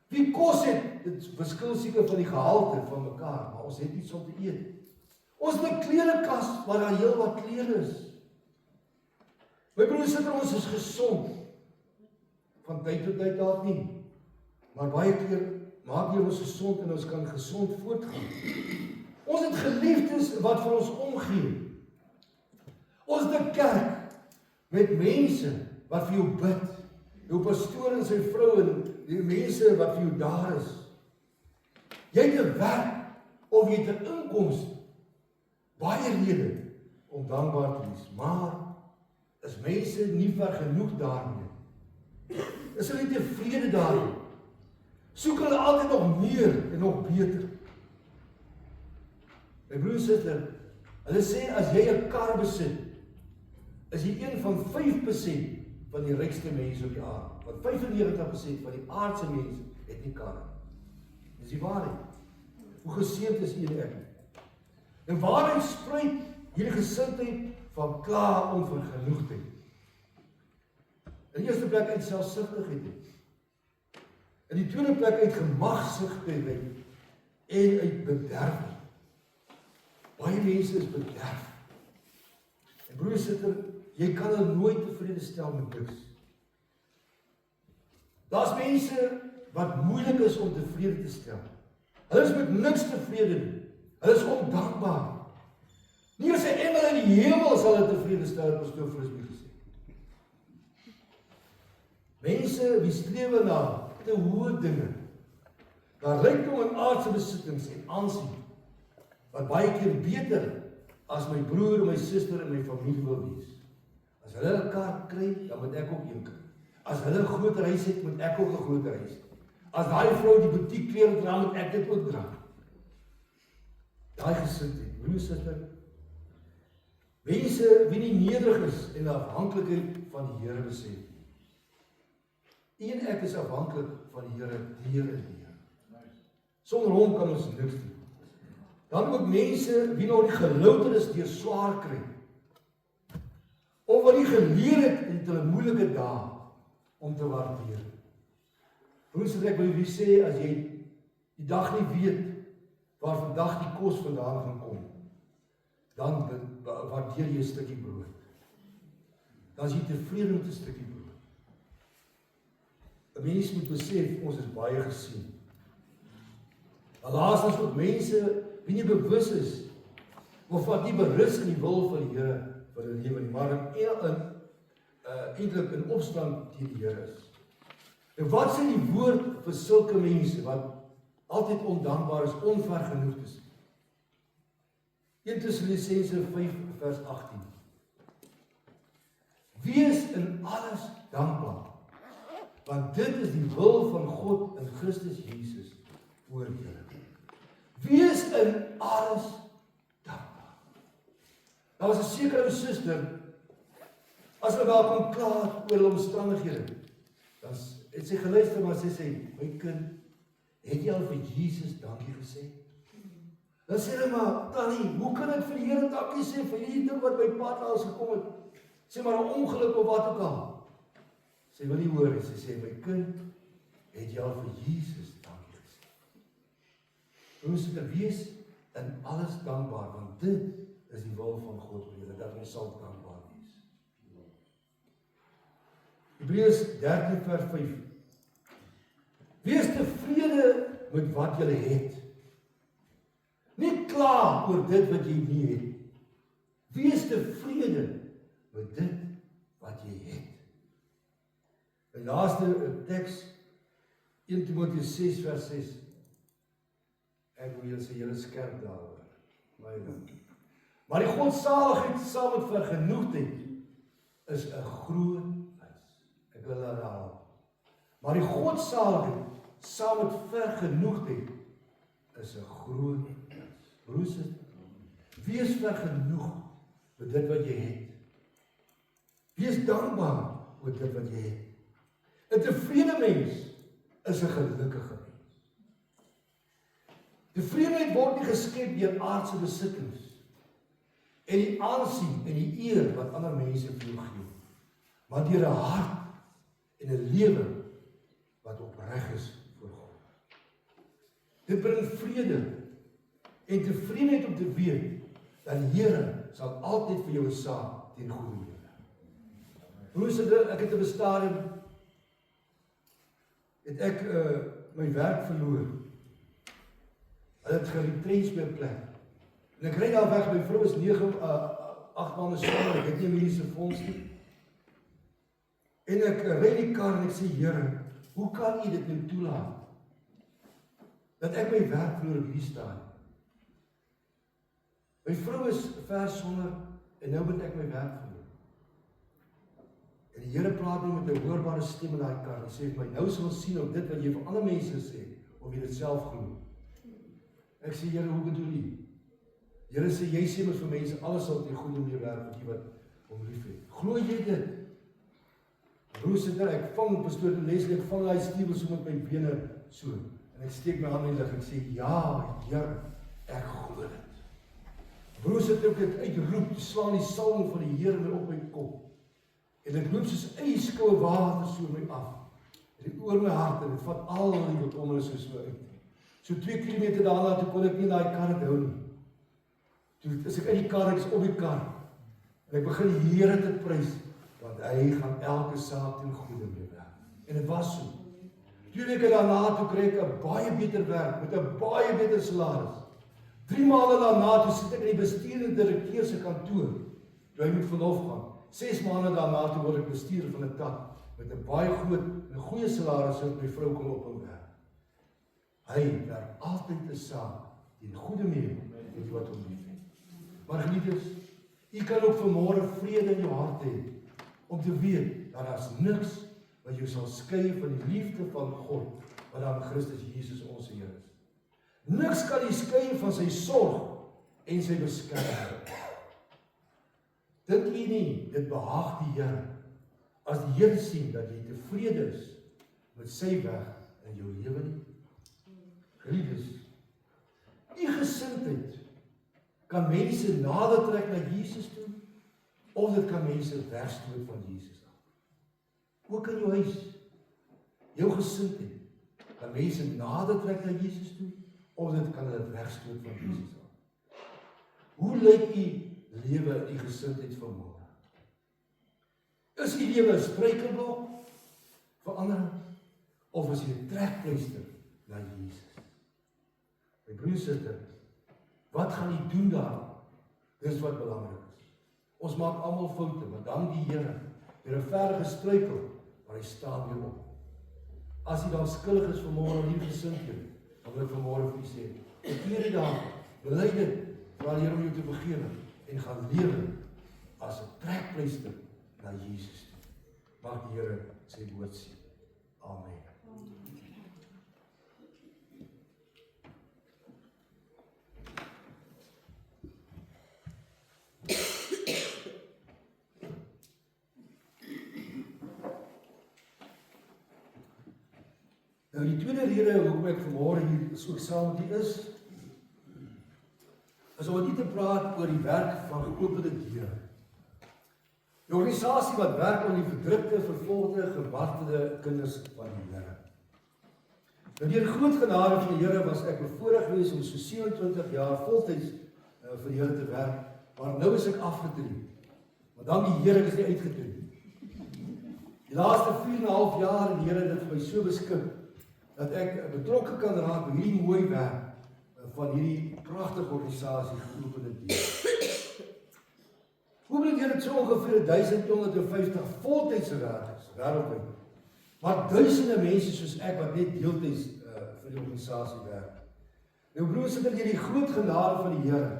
Speaker 5: Wie kos het, dit verskil seker van die gehalte van mekaar, maar ons het iets om te eet. Ons het 'n klerekas waar daar heel wat klere is. My broers, Sitter, ons is gesond. Van tyd tot tyd dalk nie. Maar baie keer maak jy ons gesond en ons kan gesond voortgaan. Ons het geliefdes wat vir ons omgee. Ons het 'n kerk met mense wat vir jou bid jou pastoor en sy vrou en die mense wat vir jou daar is. Jy het 'n werk of jy het 'n inkomste. Baie rede om dankbaar te wees, maar is mense nie vergenoeg daarmee? Is hulle nie tevrede daarmee? Soek hulle altyd nog meer en nog beter? My broer en suster, hulle sê as jy 'n kar besit, is jy een van 5% van die rykste mense op die aarde. Want 95% van die aardse mense het nie karre. Dis die waarheid. Hoe geseënd is u en ek? En waaruit spruit hierdie gesindheid van kla onvergenoegdheid? In die eerste plek uit selfsugtigheid. In die tweede plek uit gemaksigtigheid en uit bederf. Baie mense is bederf. En broer sitter, jy kan hulle nooit tevrede stel met niks. Daar's mense wat moeilik is om tevrede te stel. Hulle is met niks tevrede nie. Hulle is ondankbaar. Nie as 'n engel in die hemel sal hulle tevrede stel, het pastoor Frisbee gesê. Mense wie streef na te hoë dinge, na rykdom en aardse besittings en aansien, wat baie keer beter as my broer en my suster en my familie wil wees. As hulle 'n kar kry, dan moet ek ook een kry. As hulle 'n groter huis het, moet ek ook 'n groter huis hê. As daai vrou die butiek klere dra, moet ek dit ook dra. Daai gesindheid, broer, suster. Mense wie nie nederig is en afhanklikheid van die Here besef. U en ek is afhanklik van die Here deur en deur. Sonder hom kan ons niks doen. Dan ook mense wie nog nie gelouter is deur swaar kry. Of wat nie geleer het in hulle moeilike dae om te waardeer. Broers, ek wil wie sê, as jy die dag nie weet waar vandag die kos vandaan gaan kom, dan waardeer jy 'n stukkie brood. Dan is jy tevrede met 'n stukkie brood. 'n Mens moet besef, ons is baie gesien. Laastens ook mense wie nie bewus is, of wat nie berus in die wil van die Here vir hulle lewe nie, maar eintlik in opstand teen die Here is. En wat sê die woord vir sulke mense wat altyd ondankbaar is, onvergenoegd is? 1 Tessalonisense 5 vers 18. Wees in alles dankbaar, want dit is die wil van God in Christus Jesus voor julle. Wees in alles dankbaar. Daar was 'n sekere suster, as hulle daar kom kla oor hulle omstandighede, dan het sy geluister, maar sy sê, my kind, het jy al vir Jesus dankie gesê? Dan sê hulle maar, Tannie, hoe kan ek vir die Here dankie sê vir hierdie ding wat my pad laas gekom het? Sê maar 'n ongeluk of wat ook al. Sy wil nie hoor nie, sy sê, my kind, het jy al vir Jesus dankie gesê? Ons moet wees in alles dankbaar, want dit is die wil van God vir julle, dat ons sal dankbaar wees. Hebreërs 13 vers 5. Wees tevrede met wat julle het. Nie kla oor dit wat jy nie het. Wees tevrede met dit wat jy het. Die laaste teks, 1 Timoteus 6 vers 6. Ek wil julle sê, julle skerp daaroor. Baie dankie. Maar die godsaligheid saam met vergenoegdheid is 'n groot eis. Ek wil herhaal. Maar die godsaligheid saam met vergenoegdheid is 'n groot eis. Broers, wees vergenoeg met dit wat jy het. Wees dankbaar met dit wat jy het. 'n tevrede mens is 'n gelukkige mens. Tevredenheid word nie geskep deur aardse besittings en die aansien en die eer wat ander mense vir jou gee, maar deur 'n hart en 'n lewe wat opreg is voor God. Dit bring vrede en tevredenheid om te weet dat die Here sal altyd vir jou saak teen goeie Here. Broers, ek het 'n stadium het ek my werk verloor. Hulle het geretrench by 'n plek. En ek ry daar weg, my vrou is 8 maande swanger, ek het nie mediese fonds nie. En ek ry die kar en ek sê, Here, hoe kan U dit nou toelaat? Dat ek my werk verloor op hierdie stadium. My vrou is ver swanger en nou moet ek my werk verloor. En die Here praat nou met 'n hoorbare stem in daai kar en sê vir my, nou sal sien of dit wat jy vir ander mense sê, of jy dit self glo. Ek sê, Here, hoe bedoel jy? Here sê, jy sê vir mense, alles sal ten goeie meewerk vir die wat hom liefhet. Glo jy dit? Broer sê daar, ek vang pastoor Leslie, ek vang hy stiebel so met my bene so. En ek steek my hand in die lug en sê, ja, Here, ek glo dit. Broer sê ook dit uitroep, slaan die salwing van die Here op my kop. En ek loop soos ijskoue water so my af. En dit oor my hart en dit vat al die bekommernis so uit. So 2 kilometer daarna toe kon ek nie daai kar hou nie. Toe is ek uit die kar, ek is op die kar. En ek begin die Here te prys, want hy gaan elke saak ten goeie meewerk. En dit was so. 2 weke daarna toe kry ek 'n baie beter werk met 'n baie beter salaris. 3 maande daarna toe sit ek in die bestuurende direkteur se kantoor. Toe hy moet verlof gaan. 6 maande daarna toe word ek bestuurder van 'n tak met 'n baie groot en goeie salaris sodat my vrou kon ophou werk. Hy werk altyd 'n saak teen goeie mee met wat hom liefhet. Maar geliefdes, u kan ook vanmôre vrede in jou hart hê om te weet dat daar's niks wat jou sal skei van die liefde van God wat aan Christus Jesus ons Here is. Niks kan u skei van sy sorg en sy beskerming. Dink u nie, dit behaag die Here as die Here sien dat jy tevrede is met sy weg in jou lewe nie? Geliefdes, u gesindheid kan mense nader trek na Jesus toe, of dit kan mense wegstoot van Jesus af. Ook in jou huis, jou gesindheid, kan mense nader trek na Jesus toe, of dit kan hulle wegstoot van Jesus af. Hoe lyk u lewe in die gesindheid vanmôre? Is u lewe 'n struikelblok vir ander, of is u 'n trekpleister na Jesus? My broer en suster, wat gaan u doen daar? Dis wat belangrik is. Ons maak almal foute, maar dank die Here, die regverdige struikel, maar hy staan weer op. As u dan skuldig is vanmôre aan hierdie gesindheid, dan wil ek vanmôre vir u sê, bekeer die dag, bely dit, vra die Here om jou te vergewe, en gaan lewe as 'n trekpleister na Jesus toe. Mag die Here sy woord sien. Amen. Nou die tweede rede hoekom ek vanmôre hier so saam met u is om nie te praat oor die werk van geopende deure. Die organisasie wat werk aan die verdrukte, vervolgde, gemartelde kinders van die Here. Nou deur groot genade van die Here was ek bevoorreg geweest om so 27 jaar voltyds vir die Here te werk, maar nou is ek afgetree. Maar dan die Here is nie uitgetree. Die laaste 4,5 jaar het die Here dit vir my so beskik dat ek betrokke kan raak by hierdie mooi werk van hierdie pragtige organisasie geopende deure. Hoe moet jy dit so ongeveer 1250 voltydse werkers wêreldwyd, maar duisende mense soos ek wat net deeltyds vir die organisasie werk. Nou broers, dit is die groot genade van die Here.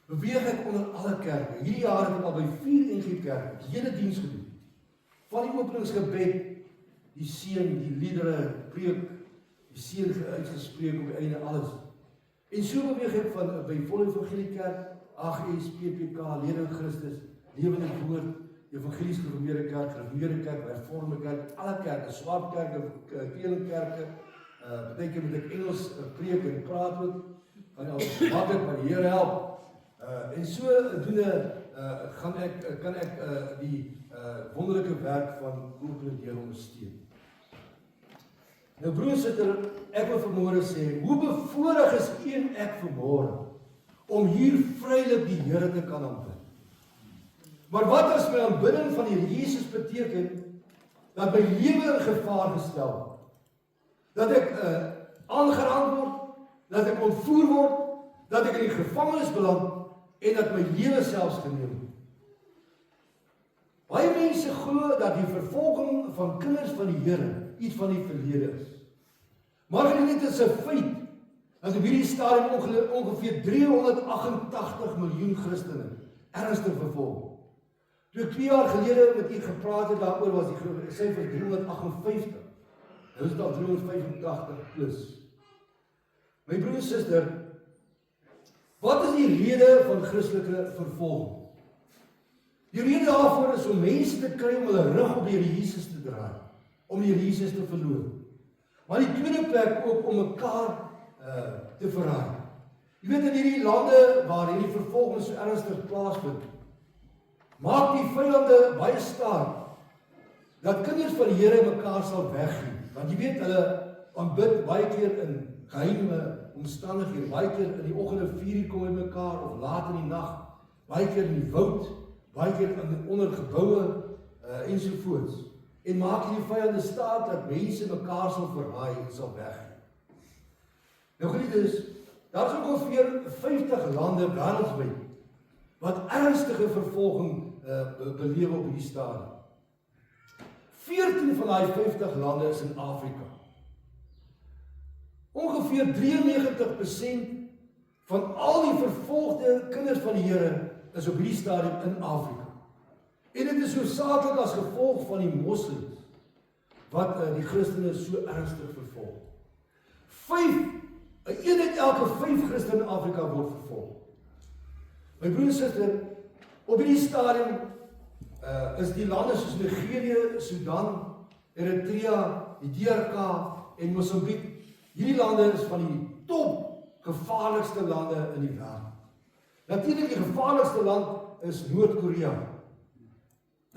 Speaker 5: Beweeg ek onder alle kerke. Hierdie jaar het ek al by 4 NG kerke die hele diens gedoen. Van die openingsgebed, die seën, die liedere, preek, die seën uitgespreek op die einde alles. En so beweeg ek van by Volle Evangelie Kerk, AGS, PPK, Lede in Christus, Lewende Woord, Evangelies Gereformeerde Kerk, Gereformeerde Kerk, Hervormde Kerk, alle kerke, swart kerke, klelinkerke, beteken moet ek Engels preek en praat ook, van alles makkelijk, maar die Here help. En so doende kan ek die wonderlike werk van Opende Deure ondersteun. Nou broers, ek wil vanmôre sê, hoe bevoorreg is u en ek vanmôre om hier vrylik die Here te kan aanbid. Maar wat as my aanbidding van die Jesus beteken dat my lewe in gevaar gestel word, dat ek aangerand word, dat ek ontvoer word, dat ek in die gevangenis beland en dat my lewe selfs geneem word. Baie mense mense glo dat die vervolging van kinders van die Here iets van die verlede is. Maar dit is 'n feit dat op hierdie stadium ongeveer 388 miljoen Christene ernstig vervolg. Toe ek 2 jaar gelede met u gepraat het daaroor, was die syfer 358. Nou is dit al 385 plus. My broer en suster, wat is die rede van Christelike vervolging? Die rede daarvoor is om mense te kry om hulle rug op die Here Jesus te draai, om die Here Jesus te verloor. Maar die tweede plek ook om mekaar te verraai. Jy weet, in hierdie lande waar hierdie vervolging so ernstig plaasvind, maak die vyande baie staat dat kinders van die Here mekaar sal weggee. Want jy weet, hulle aanbid baie keer in geheime omstandighede, baie keer in die oggende 4 kom by mekaar of laat in die nag, baie keer in die woud, baie keer onder geboue ensovoorts. En maak hierdie vyande staat dat mense mekaar sal verraai en sal weggee. Nou geliefdes, daar is ongeveer 50 lande wêreldwyd wat ernstige vervolging beleef op hierdie stadium. 14 van daai 50 lande is in Afrika. Ongeveer 93% van al die vervolgde kinders van die Here is op hierdie stadium in Afrika. En dit is hoofsaaklik as gevolg van die moslems wat die Christene so ernstig vervolg. 1 uit elke 5 Christene in Afrika word vervolg. My broer en suster, op hierdie stadium is die lande soos Nigerië, Sudan, Eritrea, die DRK en Mosambiek. Hierdie lande is van die top gevaarlikste lande in die wêreld. Natuurlik die gevaarlikste land is Noord-Korea.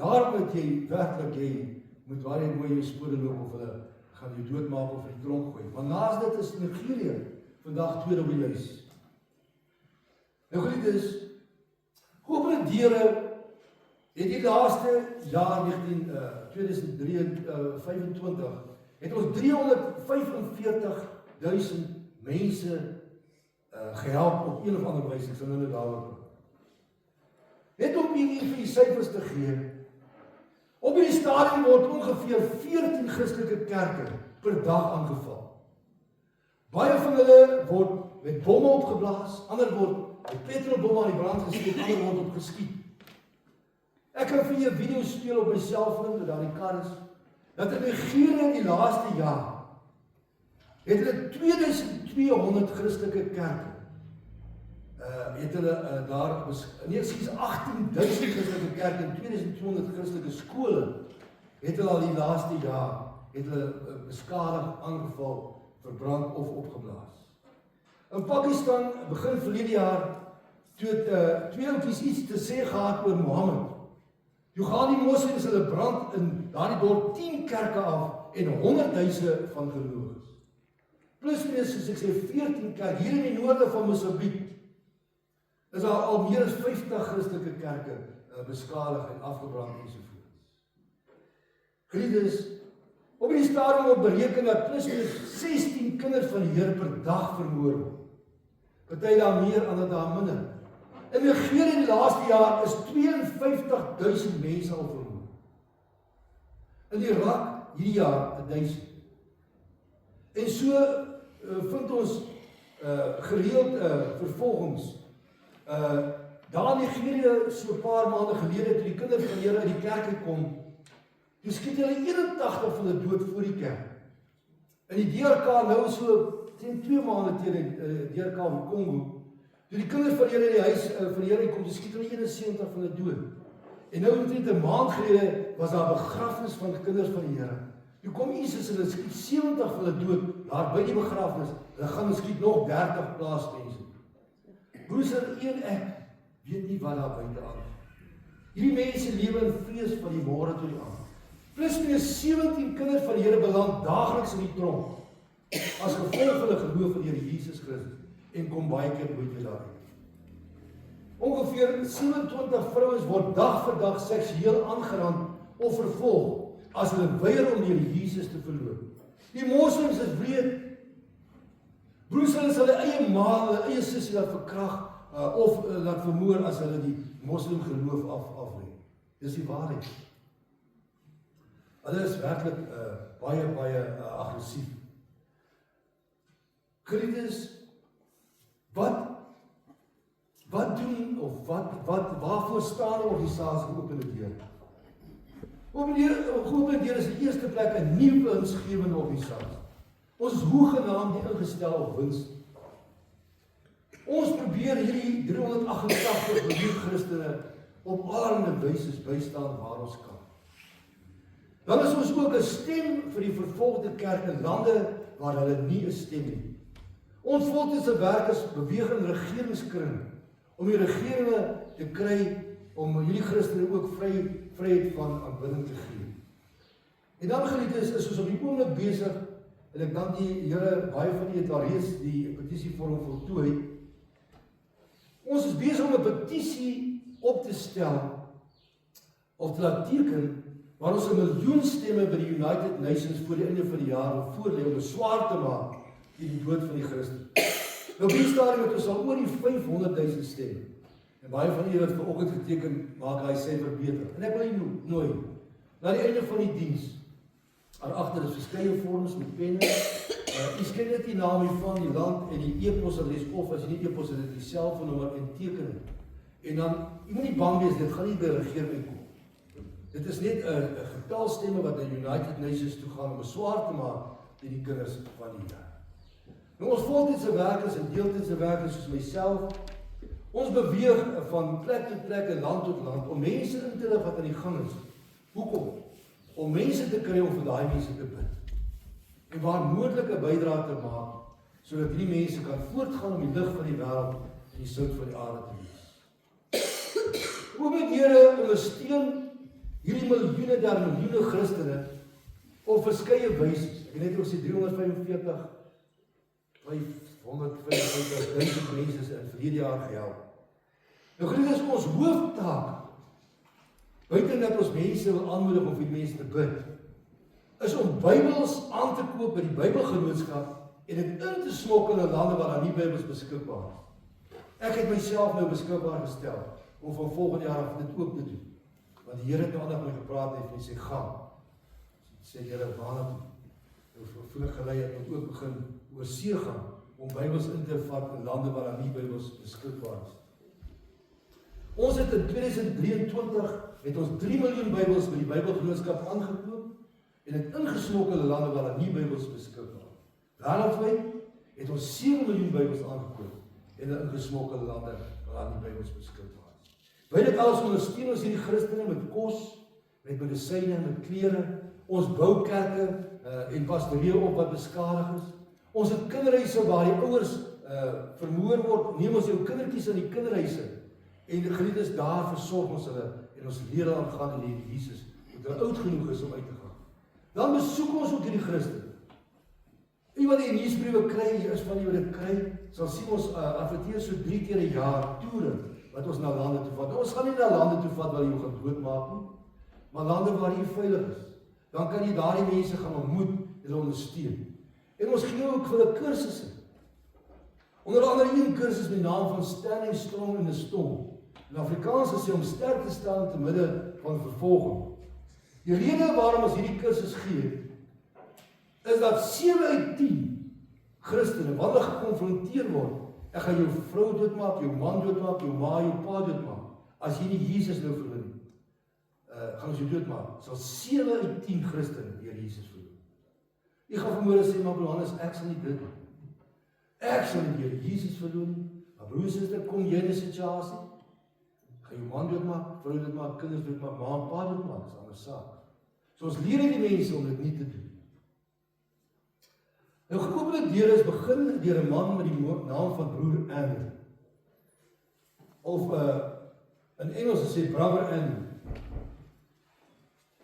Speaker 5: Daar moet jy werklik, jy moet baie mooi jou spore loop of hulle gaan jou doodmaak of in die tronk gooi. Want naast dit is Nigerië vandag tweede op die lys. Nou geliefdes, Open Deure het die laaste jaar 2025 het ons 345.000 mense gehelp op een of ander wyse, ek sal nou daaroor praat. Net om die syfers te gee, op hierdie stadium word ongeveer 14 Christelike kerke per dag aangeval. Baie van hulle word met bomme opgeblaas, ander word met petrolbomme aan die brand gesteek, ander word opgeskiet. Ek kan vir julle 'n video speel op my selfoon, wat daar die kar is, dat in Nigerië die laaste jaar het hulle 2200 Christelike kerke. Het hulle daar, nee, sies 18.000 Christelike kerke en 2200 Christelike skole het hulle al die laaste jaar het hulle beskadig, aangeval, verbrand of opgeblaas. In Pakistan begin verlede jaar toe twee ouetjies iets te sê gehad oor Mohammed. Toe gaan die moslems hulle brand in daardie dorp 10 kerke af en 100.000 van gelowiges. Plus minus soos ek sê 14 kerke hier in die noorde van Mosambiek. Is daar al meer as 50 Christelike kerke beskadig en afgebrand ensovoorts. Geliefdes, op die stadium word bereken dat plus minus 16 kinders van die Here per dag vermoor word. Party daar meer, ander daar minder. In Nigerië die laaste jaar is 52.000 mense al vermoor. In Irak hierdie jaar 1000. En so vind ons gereeld vervolgings. Daar in Nigerië so 'n paar maande gelede toe die kinders van die Here uit die kerk kom, toe skiet hulle 81 van hulle dood voor die kerk. In die DRK nou so teen 2 maande teen die DRK in Kongo, toe die kinders van die Here in die huis van die Here kom, toe skiet hulle 71 van hulle dood. En nou omtrent 'n maand gelede was daar 'n begrafnis van die kinders van die Here. Toe kom Jesus en hulle skiet 70 van hulle dood daar by die begrafnis. Hulle gaan skiet nog 30 plaasmense. Broers en ek weet nie wat daar buite aan. Hierdie mense lewe in vrees van die môre tot die aand. Plus minus 17 kinders van die Here beland daagliks in die tronk as gevolg van hulle geloof in die Here Jesus Christus en kom baie keer buite daaruit. Ongeveer 27 vrouens word dag vir dag seksueel aangerand of vervolg as hulle weier om die Here Jesus te verloor. Die moslems is wreed. Broers, hulle sal hulle eie ma, hulle eie sussie laat verkrag of laat vermoor as hulle die moslim geloof aflê. Dis die waarheid. Hulle is werklik baie aggressief. Geliefdes, wat doen of waarvoor staan 'n organisasie Opene Deur? Opene Deur is in die eerste plek 'n nuwe winsgewende organisasie. Ons is hoegenaamd nie ingestel op wins. Ons probeer hierdie 388 miljoen Christene op allerlei wyse bystaan waar ons kan. Dan is ons ook 'n stem vir die vervolgde kerk in lande waar hulle nie 'n stem het. Ons voltydse werkers beweeg in regeringskring om die regeringe te kry om hierdie Christene ook vryheid van aanbidding te gee. En dan geliefdes, is ons op die oomblik besig, en ek dank die Here, baie van julle het al reeds die petisievorm voltooi. Ons is besig om 'n petisie op te stel of te laat teken waar ons 1 miljoen stemme by die United Nations voor die einde van die jaar wil voorlê om beswaar te maak teen die dood van die Christen. Nou die stadium het ons al oor die 500,000 stemme. En baie van julle het vanoggend geteken, maak hy syfer beter. En ek wil julle nooi na die einde van die diens. Agter is verskeie vorms met penne. U skryf net die naam van die land en die e-posadres, of as jy nie e-pos het, die selfoonnommer en teken dit. En dan, jy moet nie bang wees, dit gaan nie by regering kom. Dit is net 'n getalstemme wat na United Nations toe gaan om beswaar te maak teen die kinders van die Here. Nou ons voltydse werkers en deeltydse werkers soos myself, ons beweeg van plek tot plek en land tot land om mense in te lig wat aan die gang is. Hoekom? Om mense te kry om vir daai mense te bid. En waar moontlik 'n bydrae te maak sodat hierdie mense kan voortgaan om die lig van die wêreld en die sout van die aarde te wees. Opene Deur ondersteun hierdie miljoene der miljoene Christene op verskeie wyse. Ek het net ook sê 555.000 mense is in verlede jaar gehelp. Nou geliefdes, is ons hooftaak, buiten dat ons mense wil aanmoedig om vir die mense te bid, is om Bybels aan te koop by die Bybelgenootskap en dit in te smokkel in lande waar daar nie Bybels beskikbaar is. Ek het myself nou beskikbaar gestel om van volgende jaar af dit ook te doen. Want die Here het nou aandag met my gepraat en hy sê gaan. Sê die Here waarna toe. Nou voel ek gelei het ook begin oor see gaan om Bybels in te vat in lande waar daar nie Bybels beskikbaar is. Ons het in 2023 het ons 3 miljoen Bybels by die Bybelgenootskap aangekoop en het ingesmokkel in lande waar daar nie Bybels beskikbaar is. Wêreldwyd het ons 7 miljoen Bybels aangekoop en ingesmokkel in lande waar daar nie Bybels beskikbaar is. By dit alles ondersteun ons hierdie Christene met kos, met medisyne, met klere. Ons bou kerke en pastorieë op wat beskadig is. Ons het kinderhuise waar die ouers vermoor word. Neem ons jou kindertjies in die kinderhuise en die geliefdes daar versorg ons hulle en ons leer hulle aangaan in die Jesus tot hulle oud genoeg is om uit te gaan. Dan besoek ons ook hierdie Christen. U wat die nuusbriewe kry, is van die wat dit kry, sal sien ons adverteer so 3 keer 'n jaar toere wat ons na lande toe vat. Nou, ons gaan nie na lande toe vat waar jy gaan doodmaak nie, maar lande waar jy veilig is. Dan kan jy daardie mense gaan ontmoet en hulle ondersteun. En ons gee ook vir hulle kursusse. Onder andere een kursus met die naam van Standing Strong in the Storm. In Afrikaans is hy om sterk te staan te midde van vervolging. Die rede waarom ons hierdie kursus gee, is dat 7 uit 10 Christene, wanneer hulle gekonfronteer word, ek gaan jou vrou doodmaak, jou man doodmaak, jou ma, jou pa doodmaak, as jy nie Jesus nou verloor nie, gaan ons jou doodmaak, sal 7 uit 10 Christene deur Jesus verloor. Jy gaan vanmôre sê, maar Johannes, ek sal nie dit doen. Ek sal nie deur Jesus verloor nie, maar broer en suster, kom jy in 'n situasie, gaan jou man doodmaak, vrou doodmaak, kinders doodmaak, ma en pa doodmaak, dis 'n ander saak. So ons leer die mense om dit nie te doen. Nou Opene Deur is begin deur 'n man met die naam van broer Andrew. Of in Engels sê brother Andrew.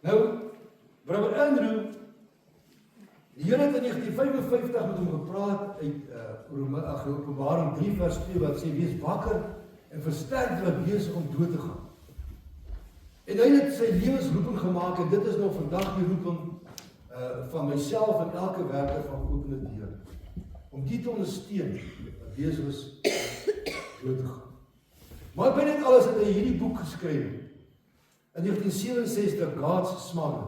Speaker 5: Nou, brother Andrew, die Here het in 1955 met hom gepraat uit Openbaring 3 vers 2 wat sê wees wakker en versterk wat besig om dood te gaan. En hy het sy lewensroeping gemaak en dit is nog vandag die roeping van myself en elke werker van Opene Deur. Om die te ondersteun wat besig is dood te gaan. Maar by dit alles het hy hierdie boek geskryf. In 1967 God's Smuggler.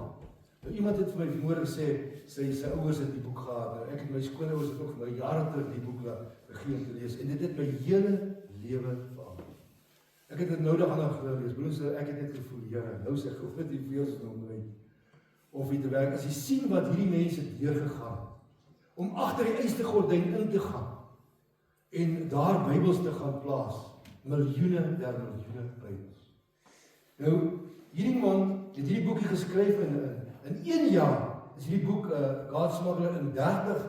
Speaker 5: Nou, iemand het vir my vanmôre gesê, sy ouers het die boek gehad. Nou, ek en my skoonouers het ook vir my jare terug die boek gegee om te lees. En dit het my hele lewe verander. Ek het dit nou dag aan gelees. Broers, ek het net gevoel, Here, nou sê God die wees om my of iets te werk. As jy sien wat hierdie mense deurgegaan het, om agter die eerste gordyn in te gaan en daar Bybels te gaan plaas, miljoene der miljoene Bybels. Nou, hierdie man het hierdie boekie geskryf in 1 jaar is hierdie boek God Smuggler in 30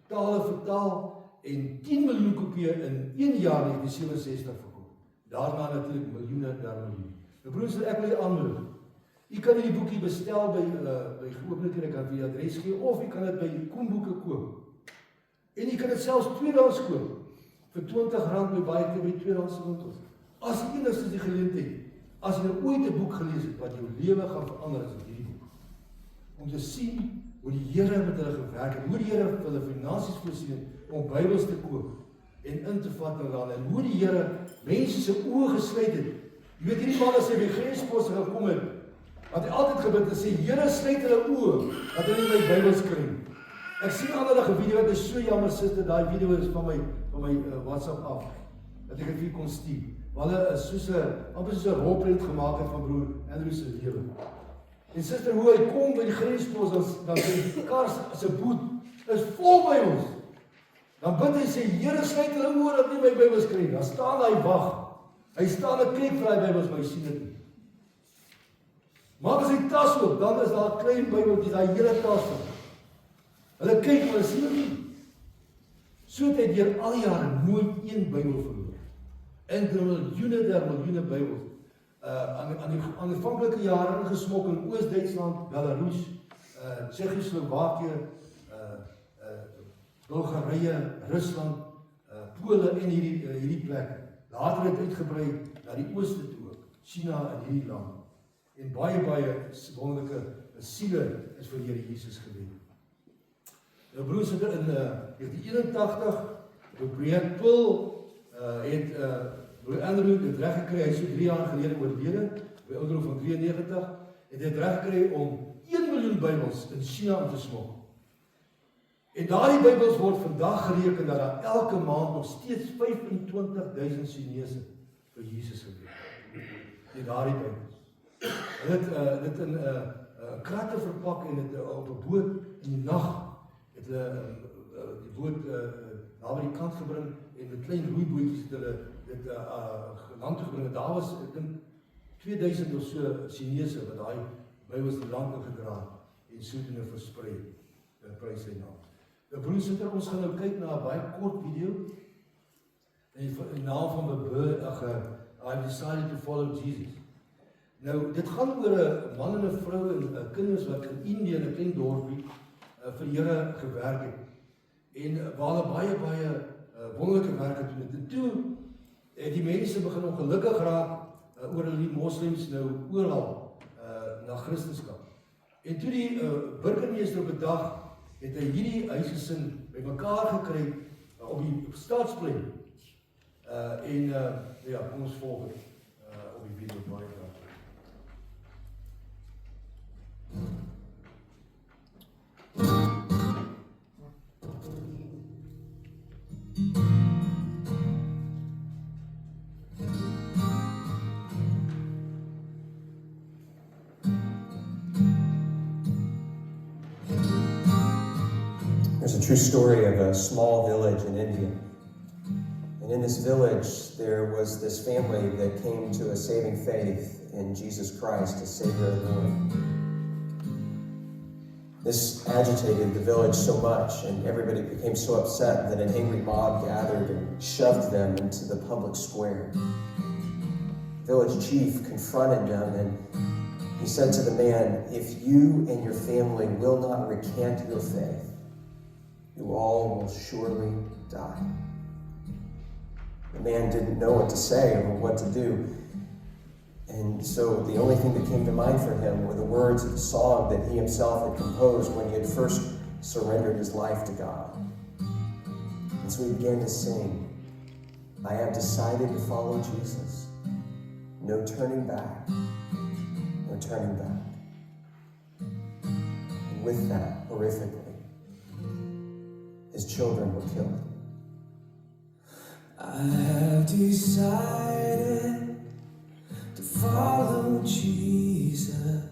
Speaker 5: tale vertaal en 10 miljoen kopieë in 1 jaar in 1967 verkoop. Daarna natuurlik miljoene der miljoene. Nou broers, ek wil julle aanmoedig. U kan hierdie boekie bestel by Geopende Kerk, kan vir adres gee, of u kan dit by Koenboeke koop. En u kan dit selfs tweedehands koop vir R20 by baie keer by tweedehandse winkels. As u enigstens die geleentheid, as jy ooit 'n boek gelees het wat jou lewe gaan verander, is dit hierdie boek. Om te sien hoe die Here met hulle gewerk het, hoe die Here vir hulle finansies voorsien om Bybels te koop en in te vat in hulle, en hoe die Here mense se oë gesluit het. Jy weet, hierdie man as hy by grensposte gekom het, wat hy altyd gebid en sê, Here, sluit hulle oë, dat hulle nie my Bybels kry. Ek sien ander 'n video, wat is so jammer, sister, daai video is van my WhatsApp af, dat ek dit vir kon stuur. Waar hulle amper soos 'n rolprent gemaak het van broer Andrew se lewe. En sister, hoe hy kom by die grenspos, dan sy kar se boot is vol by ons. Dan bid hy sê, Here, sluit hulle oë dat nie my Bybels kry. Dan staan hy wag. Hy staan en kyk vir hy Bybels, maar hy sien dit nie. Maak as hy tas oop, dan is daar 'n klein Bybeltjie, daai hele tas vol. Hulle kyk, maar hulle sien dit nie. So het hy deur al die jare nooit een Bybel verloor. En miljoene der miljoene Bybels. Aan die aanvanklike jare ingesmok in Oos-Duitsland, Belarus, Tsjechoslowakye, Bulgarië, Rusland, Pole en hierdie plekke. Later het uitgebrei na die ooste toe ook, China en hierdie land. En baie wonderlike siele is vir die Here Jesus gewen. Nou broers, in 1981, Brian Poole het broer Andrew het reg gekry, hy is so 3 jaar gelede oorlede, by ouderdom van 93, het hy het reg gekry om 1 miljoen Bybels in China in te smok. En daardie Bybels word vandag gereken dat daar elke maand nog steeds 25.000 Chinese vir Jesus gebeur. En daardie Bybels. Hulle het dit in kratte verpak en dit op 'n boot in die nag het hulle die boot naby die kant gebring en met klein roeibootjies het hulle dit land toe gebring. Daar was, ek dink, 2000 of so Chinese wat daai Bybels die land in gedra en sodoende versprei. Prys sy naam. Nou broers, ons gaan nou kyk na 'n baie kort video in die naam van I decided to follow Jesus. Nou, dit gaan oor 'n man en 'n vrou en kinders wat in Indië in 'n klein dorpie vir die Here gewerk het. En waar hulle baie wonderlike werk gedoen het. En toe het die mense begin ongelukkig raak oor hulle die moslems nou oral na Christendom. En toe die burgemeester op 'n dag het hy hierdie huisgesin bymekaar gekry op die staatsplein. Ja, kom ons volg dit op die video baie graag.
Speaker 6: There's a true story of a small village in India. And in this village, there was this family that came to a saving faith in Jesus Christ as Savior and Lord. This agitated the village so much, and everybody became so upset that an angry mob gathered and shoved them into the public square. The village chief confronted them, and he said to the man, "If you and your family will not recant your faith, you all will surely die." The man didn't know what to say or what to do. And so the only thing that came to mind for him were the words of the song that he himself had composed when he had first surrendered his life to God. And so he began to sing, "I have decided to follow Jesus. No turning back, no turning back." with that horrifically. His children were killed.
Speaker 7: I have decided to follow Jesus.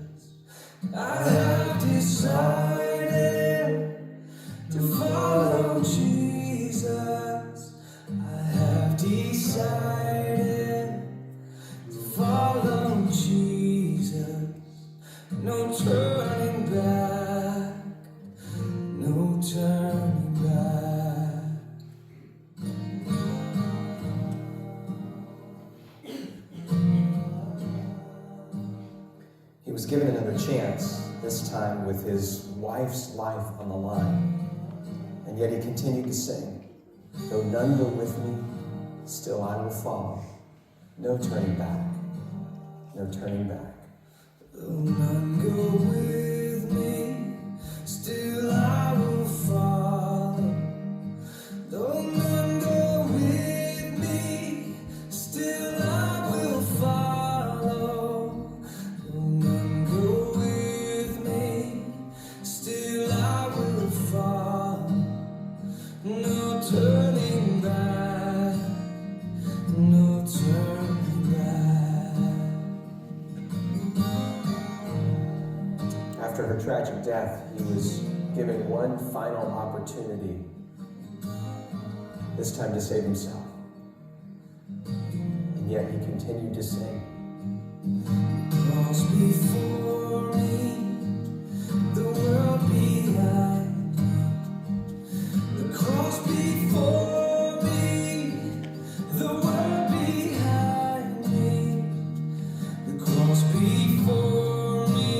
Speaker 7: I have decided to follow Jesus. I have decided to follow Jesus. No turning back, no turning back.
Speaker 6: He was given another chance, this time with his wife's life on the line. And yet he continued to sing, "Though none go with me, still I will follow. No turning back, no turning back."
Speaker 7: Though none go with me, still I will follow. Though none go with me, still I will follow. Though none go with me, still I will follow. No turning back, no turning back.
Speaker 6: After her tragic death, he was given one final opportunity, this time to save himself. And yet he continued to sing.
Speaker 7: Cross before me, the world behind me. The cross before me, the world behind me. The cross before me,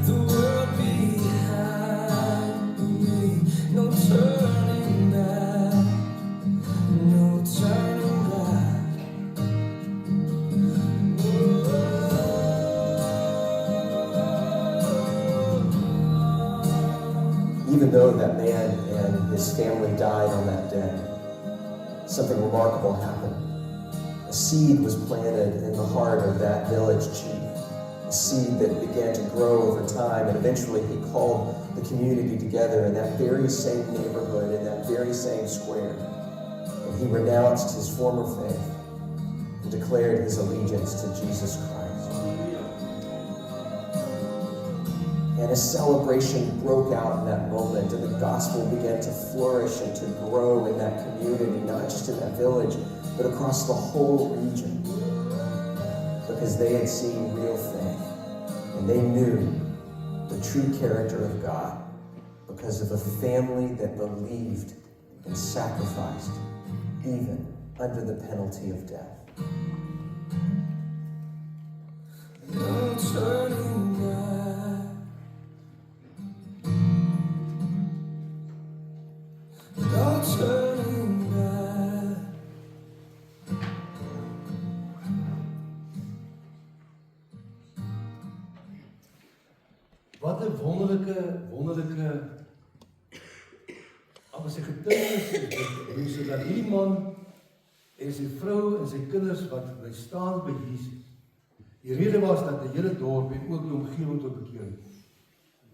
Speaker 7: the world behind me. No turning back, no turning back.
Speaker 6: Even though that man and his family died on that day, something remarkable happened. A seed was planted in the heart of that village chief, a seed that began to grow over time, and eventually he called the community together in that very same neighborhood, in that very same square. And he renounced his former faith and declared his allegiance to Jesus Christ. And a celebration broke out in that moment, and the gospel began to flourish and to grow in that community, not just in that village, but across the whole region. Because they had seen real faith, and they knew the true character of God because of a family that believed and sacrificed, even under the penalty of death.
Speaker 7: No turning back. No turning back.
Speaker 5: Wat 'n wonderlike sy getuienis is dit, dat hierdie man en sy vrou en sy kinders wat bly staan by Jesus. Die rede was dat die hele dorp en ook die omgewing tot bekering.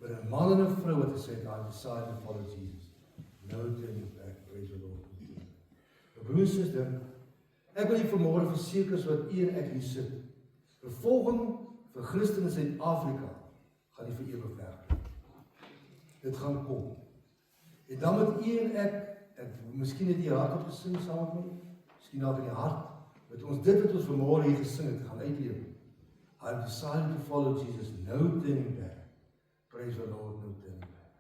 Speaker 5: Maar 'n man en 'n vrou wat gesê het, "I decided to follow Jesus." No turning back, praise the Lord. Broers en susters, ek wil hier vanmôre verseker wat u en ek hier sit. Vervolging vir Christene in Suid-Afrika gaan nie vir ewig werk. Dit gaan kom. En dan moet u en ek miskien het die hart opgesing saam met my, miskien dalk in die hart, met ons dit wat ons vanmôre hier gesing het, gaan uitleef. I decided to follow Jesus, no turning back. Praise the Lord, no turning back.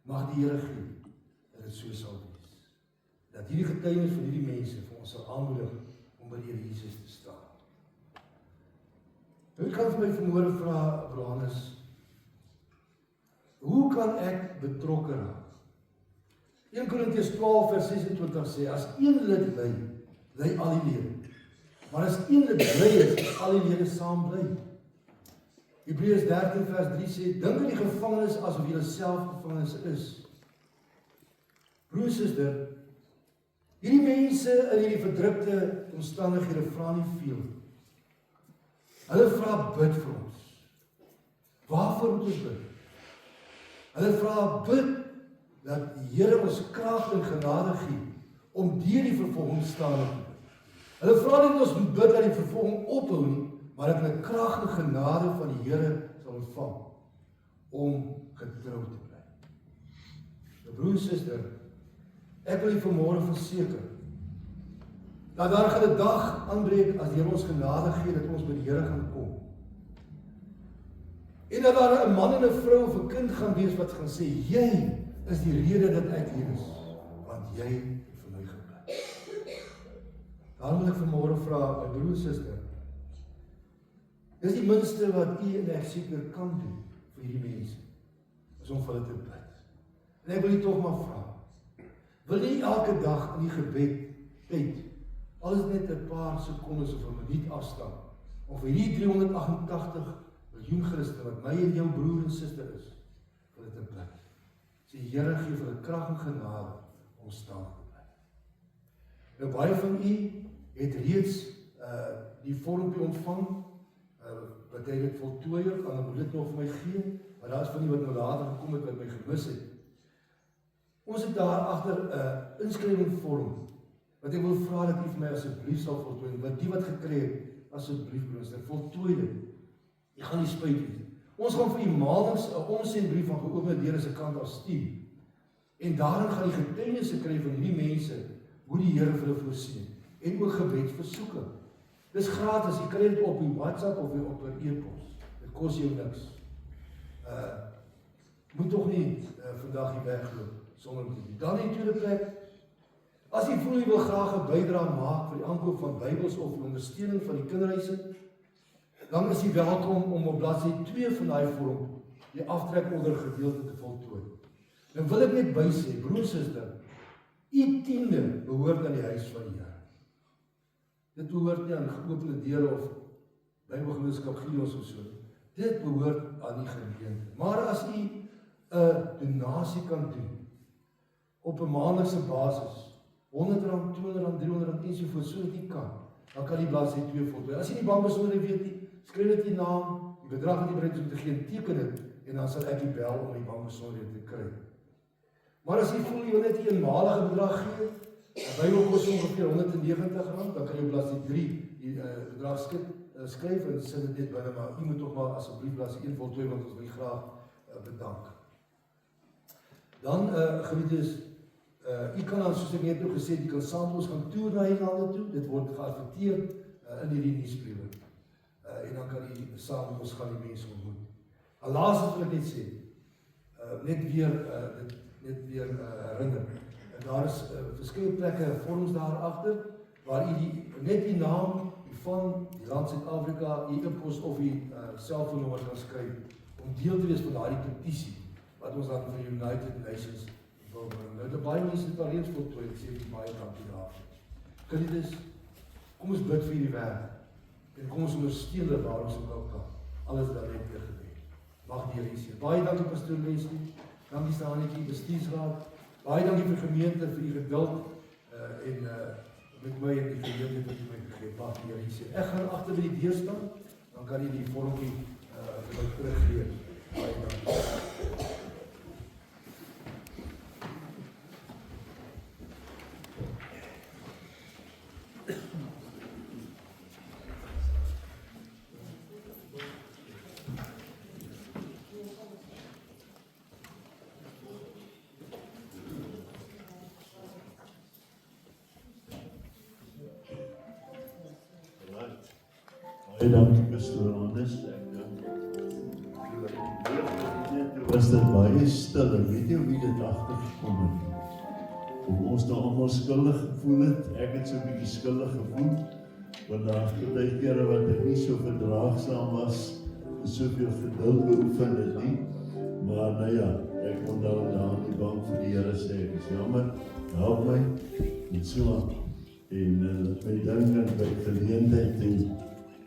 Speaker 5: Mag die Here gee dat dit so sal wees. Dat hierdie getuienis van hierdie mense vir ons sal aanmoedig om by die Here Jesus te staan. Nou kan vir my vanmôre vra, Johannes, hoe kan ek betrokke raak? 1 Korintiërs 12 vers 26 sê, as een lid bly, bly al die lede. Maar as een lid bly is al die lede saam bly. Hebreërs 13 vers 3 sê, dink aan die gevangenes asof julle self gevangenes is. Broers en susters, hierdie mense in hierdie verdrukte omstandighede vra nie veel. Hulle vra bid vir ons. Waarvoor moet ons bid? Hulle vra bid dat die Here ons krag en genade gee om deur die vervolging staan te bid. Hulle vra nie dat ons moet bid dat die vervolging ophou nie, maar dat hulle krag en genade van die Here sal ontvang om getrou te bly. Nou broer en suster, ek wil u vanmôre verseker dat daar gaan 'n dag aanbreek as die Here ons genade gee dat ons by die Here gaan kom. En dat daar 'n man en 'n vrou of 'n kind gaan wees wat gaan sê, jy is die rede dat ek hier is, want jy het vir my gebid. Daarom wil ek vanmôre vra, my broer en suster, dis die minste wat u en ek seker kan doen vir hierdie mense, is om vir hulle te bid. En ek wil u tog maar vra, wil nie elke dag in die gebed tyd, al is net 'n paar sekondes of 'n minuut afstaan, om vir hierdie 388 miljoen Christene wat my en jou broer en suster is, vir hulle te bid. Sê Here gee vir hulle krag en genade om staan te bly. Nou baie van u het reeds die vormpie ontvang, wat hy dit voltooi het, dan moet dit nog vir my gee, maar daar is van die wat nou later gekom het wat my gemis het. Ons het daar agter 'n inskrywingsvorm, wat ek wil vra dat u vir my asseblief sal voltooi, want die wat gekry het, asseblief broers, voltooi dit. Jy gaan nie spyt nie. Ons gaan vir u maandeliks 'n omsendbrief van geopende deure se kant af stuur. En daarin gaan die getuienisse kry van hierdie mense, hoe die Here vir hulle voorsien, en ook gebedsversoeke. Dis gratis, jy kry dit op die WhatsApp of op 'n e-pos. Dit kos jou niks. Moet tog nie vandag hier wegloop sonder om te doen. Dan in die tweede plek, as jy voel jy wil graag 'n bydrae maak vir die aankoop van Bybels of die ondersteuning van die kinderhuise, dan is jy welkom om op bladsy 2 van daai vorm die aftrekorder gedeelte te voltooi. Dan wil ek net bysê, broer en suster, u tiende behoort aan die huis van die Here. Dit behoort nie aan geopende deure of Bybelgenootskap Gideons of so. Dit behoort aan die gemeente. Maar as u 'n donasie kan doen op 'n maandelikse basis, R100, R200, R300 ensovoorts, sodat u kan, dan kan die bladsy 2 voltooi. As jy nie bankbesonderhede weet nie, skryf dit in naam, die bedrag wat jy bereid is om te gee, teken dit, en dan sal ek u bel om die bankbesonderhede te kry. Maar as jy voel jy wil net 'n eenmalige bedrag gee, 'n Bybel kos ongeveer R190, dan kan jy bladsy 3 die bedrag skryf en sit dit net binne, maar u moet tog maar asseblief bladsy 1 voltooi, want ons wil u graag bedank. Dan geliefdes, u kan dan, soos ek net nou gesê, jy kan saam met ons gaan toer na hierdie lande toe, dit word geadverteer in hierdie nuusbriewe. En dan kan u saam met ons gaan die mense ontmoet. En laastens wil ek net sê, net weer herinner, en daar is verskeie plekke, vorms daar agter, waar u net die naam van die land Suid-Afrika, u e-pos of u selfoonnommer kan skryf, om deel te wees van daardie petisie, wat ons dan vir United Nations wil bring. Nou, die baie mense het alreeds voltooi, ek sê baie dankie daarvoor. Geliefdes, kom ons bid vir die werk, en kom ons ondersteun dit waar ons ook al kan. Alles wat net weer gebeur. Mag die Here seën. Baie dankie pastoor Leslie, dankie Staanetjie, bestuursraad, baie dankie vir gemeente, vir u geduld, en met my en die gemeente wat u my gegee. Mag die Here seën. Ek gaan agter by die deur staan, dan kan jy die vormpie vir my teruggee. Baie dankie.
Speaker 1: Baie dankie, pastoor Anders. Was dit baie stil, en weet jy wie dit agtergekom het? Of ons nou almal skuldig gevoel het, ek het so 'n bietjie skuldig gevoel, want daar het baie kere wat ek nie so verdraagsaam was, soveel geduld beoefen het nie, maar nou ja, ek kon daar in die bank vir die Here sê, ek is jammer, help my, en so aan, en laat my dink aan by geleentheid, en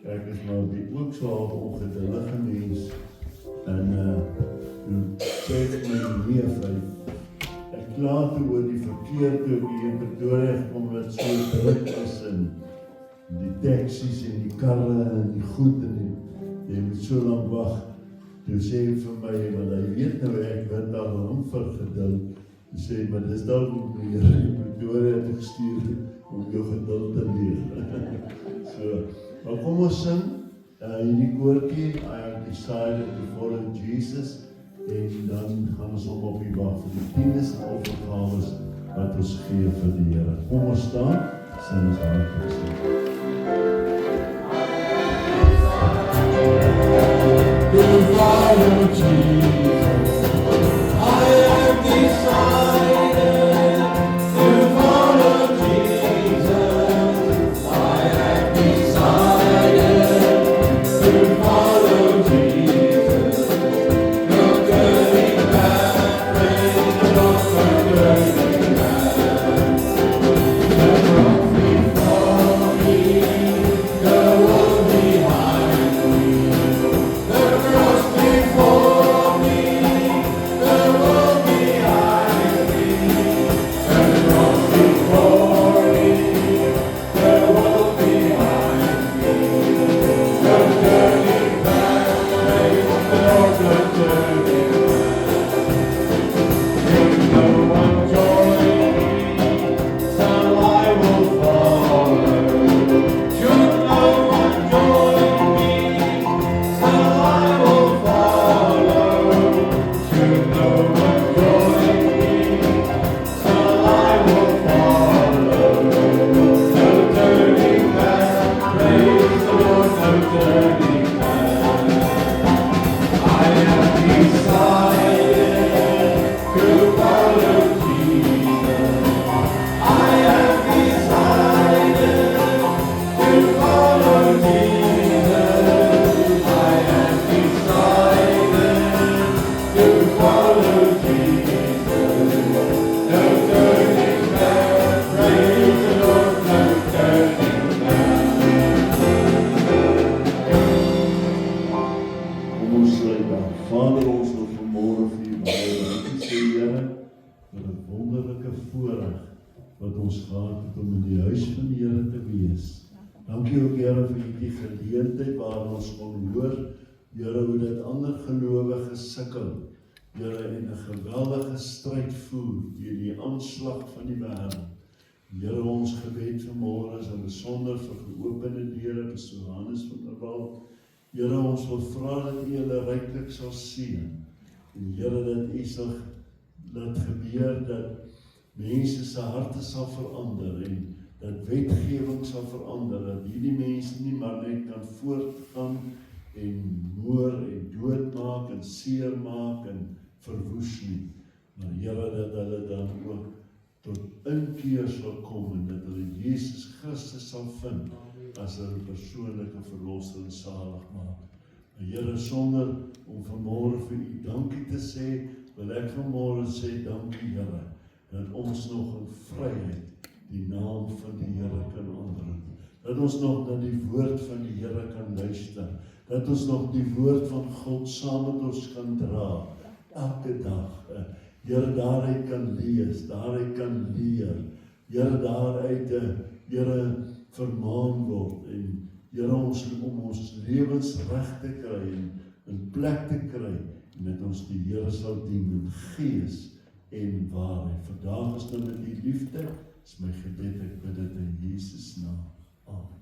Speaker 1: ek is maar ook so half ongeduldige mens, en toen sê ek my nie vry, ek kla toe oor die verkeer toe ek hier in Pretoria gekom wat so druk is, en die taksies en die karre en die goed, en jy moet so lang wag, toe sê hy vir my, want hy weet nou ek word daar lang vir geduld, hy sê, maar dis dalk meer in Pretoria het gestuur om jou geduld te leer. So, maar kom ons sing hierdie koortjie, I have decided to follow Jesus, en dan gaan ons op die wag vir die tiendes en offergawes wat ons gee vir die Here. Kom ons staan, sing ons hartlik. To follow Jesus, I have decided to follow Jesus, I have decided to follow Jesus, no turning back, praise the Lord, no turning back, the cross before me, the world behind me, the cross before me, the world behind me, the cross before me, the world behind me, no turning back, praise the Lord, no turning back. If no one join me, so I will follow. Should no one join me, so I will follow. Should no one join me, so I will follow. No turning back, praise the Lord, no turning back. I have decided to follow Jesus. I have decided to follow Jesus. I have decided to follow Jesus. No turning back, praise the Lord, no turning back. Kom ons sluit af. Vader, ons wil vanmôre vir U baie dankie sê, Here, vir 'n wonderlike voorreg wat ons gehad het om in die huis van die Here te wees. Dankie ook, Here, vir hierdie geleentheid waar ons kon hoor, Here, hoe dat ander gelowiges sukkel, Here, en 'n geweldige stryd voer teen die aanslag van die wêreld. Here, ons gebed vanmôre is besonder vir geopende deure, dis Johannes van der Walt. Here, ons wil vra dat U hulle ryklik sal seën. En Here, dat U sal laat gebeur dat mense se harte sal verander en dat wetgewing sal verander, dat hierdie mense nie maar net kan voortgaan en moor en doodmaak en seermaak en verwoes nie. Maar Here, dat hulle dan ook tot inkeer sal kom en dat hulle Jesus Christus sal vind as hulle persoonlike verlosser en zaligmaker. Here, sonder om vanmôre vir U dankie te sê, wil ek vanmôre sê dankie, Here, dat ons nog in vryheid die naam van die Here kan aanroep. Dat ons nog na die woord van die Here kan luister. Dat ons nog die woord van God saam met ons kan dra. Elke dag. Here, daaruit kan lees, daaruit kan leer. Here, daaruit, Here, vermaan word. En Here, ons om ons lewens reg te kry en in plek te kry. En dat ons die Here sal dien in gees en waarheid. Vandag is nou met die liefde, is my gebed, ek bid dit in Jesus naam. Amen.